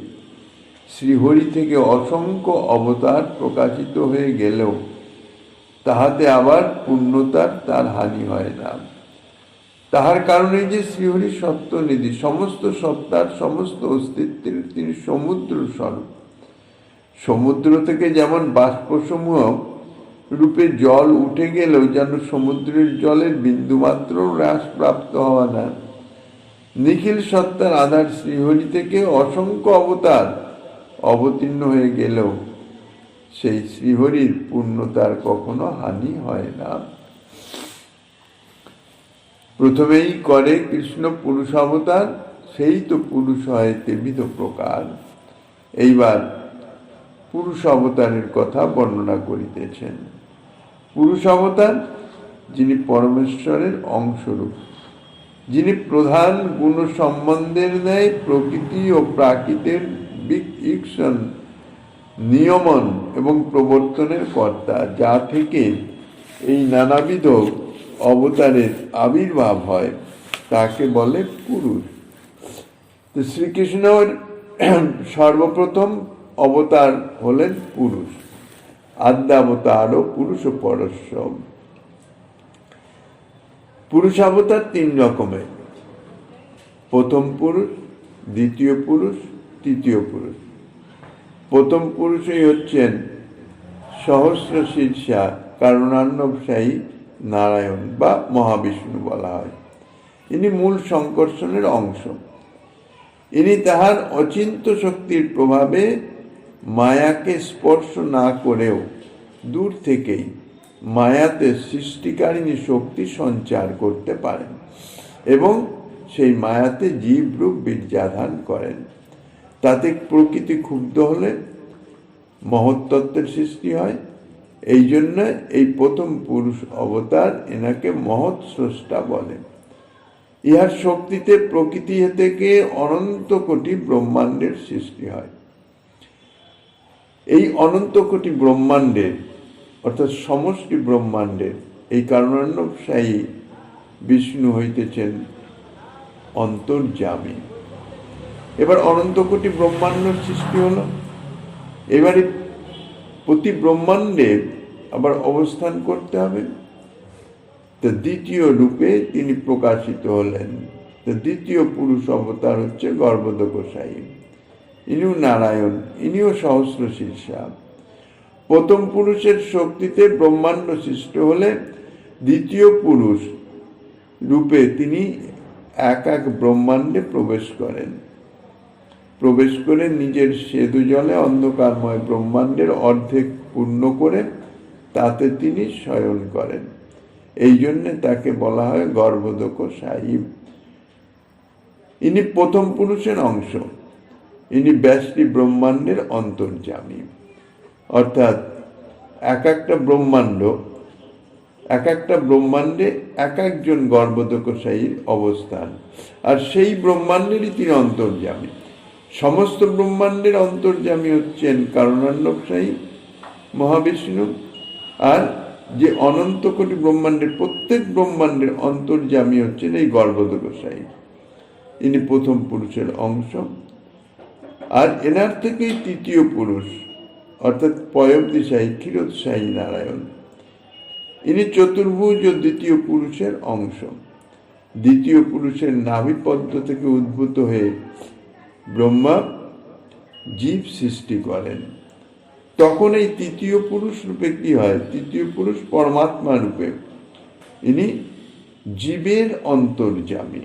শ্রীহরি থেকে অসংখ্য অবতার প্রকাশিত হয়ে গেলেও তাহাতে আবার পূর্ণতার তার হানি হয় না। তাহার কারণে যে শ্রীহরি সত্যনিধি, সমস্ত সত্তার সমস্ত অস্তিত্বের তিনি সমুদ্র স্বরূপ। সমুদ্র থেকে যেমন বাষ্পসমূহ রূপে জল উঠে গেলেও যেন সমুদ্রের জলের বিন্দুমাত্র হ্রাস প্রাপ্ত হওয়া না, নিখিল সত্তার আধার শ্রীহরি থেকে অসংখ্য অবতার অবতীর্ণ হয়ে গেলেও সেই শ্রীহরির পূর্ণতার কখনো হানি হয় না। প্রথমেই করে কৃষ্ণ পুরুষ অবতার, সেই তো পুরুষ হয় তেবিধ প্রকার। এইবার পুরুষ অবতারের কথা বর্ণনা করিতেছেন। পুরুষ অবতার যিনি পরমেশ্বরের অংশরূপ, যিনি প্রধান গুণ সম্বন্ধের ন্যায় প্রকৃতি ও প্রাকৃতের ঈক্ষণ, নিয়মন এবং প্রবর্তনের কর্তা, যা থেকে এই নানাবিধ অবতারের আবির্ভাব হয়, তাকে বলে পুরুষ। তো শ্রীকৃষ্ণের সর্বপ্রথম অবতার হলেন পুরুষ। আদ্যাবতার ও পুরুষ পরস্য। পুরুষ অবতার তিন রকমের: প্রথম পুরুষ, দ্বিতীয় পুরুষ, তৃতীয় পুরুষ। প্রথম পুরুষই হচ্ছেন সহস্র শীর্ষা কারণার্ণবশায়ী নারায়ণ বা মহাবিষ্ণু বলা হয়। ইনি মূল সংকর্ষণের অংশ। ইনি তাহার অচিন্ত শক্তির প্রভাবে মায়াকে স্পর্শ না করেও দূর থেকেই মায়াতে সৃষ্টিকারিণী শক্তি সঞ্চার করতে পারেন এবং সেই মায়াতে জীবরূপ বীর্যাধান করেন। তাতে প্রকৃতি ক্ষুব্ধ হলে মহত্তত্ত্বের সৃষ্টি হয়। এই জন্য এই প্রথম পুরুষ অবতার এনাকে মহৎ স্রষ্টা বলে। ইহার শক্তিতে প্রকৃতি থেকে অনন্ত কোটি ব্রহ্মাণ্ডের সৃষ্টি হয়। এই অনন্ত কোটি ব্রহ্মাণ্ডের অর্থাৎ সমষ্টি ব্রহ্মাণ্ডের এই কারণার্ণবশায়ী বিষ্ণু হইতেছেন অন্তর্যামী। এবার অনন্ত কোটি ব্রহ্মাণ্ড সৃষ্টি হলো। এবারে প্রতি ব্রহ্মাণ্ডে আবার অবস্থান করতে হবে। তো দ্বিতীয় রূপে তিনি প্রকাশিত হলেন। তো দ্বিতীয় পুরুষ অবতার হচ্ছে গর্ভদ গোসাই। ইনিও নারায়ণ, ইনিও সহস্র শীর্ষা। প্রথম পুরুষের শক্তিতে ব্রহ্মাণ্ড সৃষ্টি হলে দ্বিতীয় পুরুষ রূপে তিনি এক এক ব্রহ্মাণ্ডে প্রবেশ করেন। প্রবেশ করে নিজের সেতু জলে অন্ধকারময় ব্রহ্মাণ্ডের অর্ধেক পূর্ণ করে তাতে তিনি শয়ন করেন। এই জন্যে তাকে বলা হয় গর্ভদক সাহিব। ইনি প্রথম পুরুষের অংশ। ইনি ব্যষ্টি ব্রহ্মাণ্ডের অন্তর্যামী। অর্থাৎ এক একটা ব্রহ্মাণ্ডে এক একজন গর্ভদকশায়ীর অবস্থান, আর সেই ব্রহ্মাণ্ডেরই তিনি অন্তর্যামী। সমস্ত ব্রহ্মাণ্ডের অন্তর্যামী হচ্ছেন কারণার্ণবশায়ী মহাবিষ্ণু, আর যে অনন্ত কোটি ব্রহ্মাণ্ডের প্রত্যেক ব্রহ্মাণ্ডের অন্তর্যামী হচ্ছেন এই গর্ভদকশায়ী। ইনি প্রথম পুরুষের অংশ। আর এনার থেকেই তৃতীয় পুরুষ অর্থাৎ পয়বদিশায়ী ক্ষীরোৎসাহী নারায়ণ। ইনি চতুর্ভুজ ও দ্বিতীয় পুরুষের অংশ। দ্বিতীয় পুরুষের নাভিপদ্ম থেকে উদ্ভূত হয়ে ব্রহ্মা জীব সৃষ্টি করেন। তখন এই তৃতীয় পুরুষ রূপে কি হয়? তৃতীয় পুরুষ পরমাত্মা রূপে ইনি জীবের অন্তর্যামী।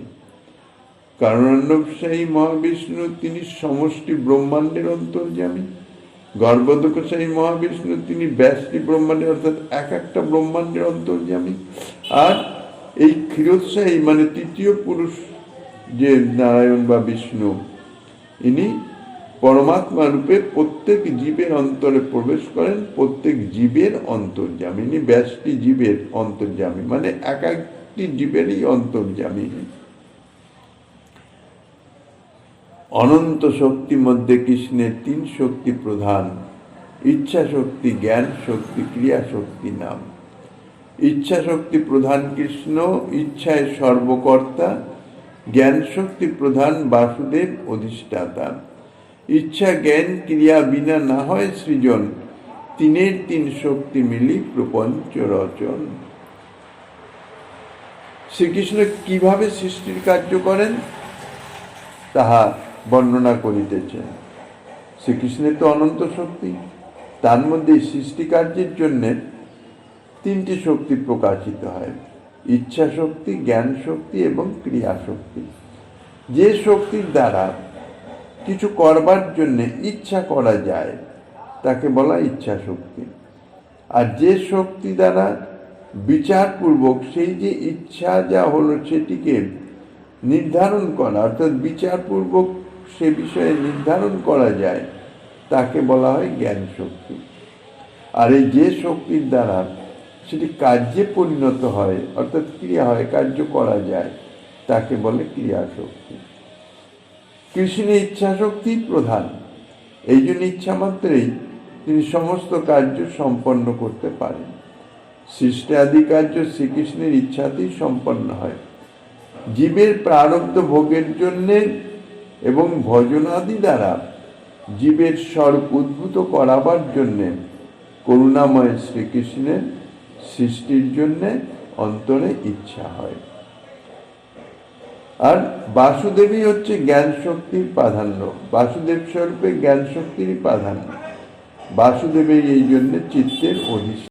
কারণার্ণবশায়ী মহাবিষ্ণু তিনি সমষ্টি ব্রহ্মাণ্ডের অন্তর্যামী। গর্ভদকশায়ী মহাবিষ্ণু তিনি ব্যষ্টি ব্রহ্মাণ্ডের অর্থাৎ এক একটা ব্রহ্মাণ্ডের অন্তর্যামী। আর এই ক্ষীরোৎসাহী মানে তৃতীয় পুরুষ যে নারায়ণ বা বিষ্ণু, ইনি পরমাত্মা রূপে প্রত্যেক জীবের অন্তরে প্রবেশ করেন, প্রত্যেক জীবের অন্তর্যামী। ইনি ব্যষ্টি জীবের অন্তর্যামী মানে এক একটি জীবেরই অন্তর্যামী। অনন্ত শক্তি মধ্যে কৃষ্ণের তিন শক্তি প্রধান: ইচ্ছা শক্তি, জ্ঞান শক্তি, ক্রিয়া শক্তি নাম। ইচ্ছা শক্তি প্রধান কৃষ্ণ, ইচ্ছায় সর্বকর্তা। জ্ঞান শক্তি প্রধান বাসুদেব, অধিষ্ঠাতা। ইচ্ছা জ্ঞান ক্রিয়া বিনা না হয় সৃজন, তিনের তিন শক্তি মিলি প্রপঞ্চ রচন। শ্রীকৃষ্ণ কিভাবে সৃষ্টির কার্য করেন তাহা বর্ণনা করিতেছেন। শ্রীকৃষ্ণের তো অনন্ত শক্তি, তার মধ্যে সৃষ্টি কার্যের জন্য তিনটি শক্তি প্রকাশিত হয়: ইচ্ছা শক্তি, জ্ঞান শক্তি এবং ক্রিয়া শক্তি। যে শক্তির দ্বারা কিছু করবার জন্য ইচ্ছা করা যায় তাকে বলা ইচ্ছা শক্তি। আর যে শক্তি দ্বারা বিচারপূর্বক সেই যে ইচ্ছা যা হলো সেটিকে নির্ধারণ করা, অর্থাৎ বিচারপূর্বক সে বিষয়ে নির্ধারণ করা যায়, তাকে বলা হয় জ্ঞান শক্তি। আর এই যে শক্তির দ্বারা সেটি কার্যে পরিণত হয়, অর্থাৎ ক্রিয়া হয়, কার্য করা যায়, তাকে বলে ক্রিয়া শক্তি। কৃষ্ণের ইচ্ছা শক্তি প্রধান, এই জন্য ইচ্ছা মাত্রেই তিনি সমস্ত কার্য সম্পন্ন করতে পারেন। সৃষ্টি আদি কার্য শ্রীকৃষ্ণের ইচ্ছাতেই সম্পন্ন হয়। জীবের প্রারব্ধ ভোগের জন্যে এবং ভজনাদি দ্বারা জীবের স্বরূপ উদ্ভূত করাবার জন্যে করুণাময় শ্রীকৃষ্ণের সৃষ্টির জন্যে অন্তরে ইচ্ছা হয়। আর বাসুদেবই হচ্ছে জ্ঞান শক্তির প্রাধান্য, বাসুদেব স্বরূপে জ্ঞান শক্তিরই প্রাধান্য। বাসুদেবের এই জন্য চিত্তের অধিষ্ঠান।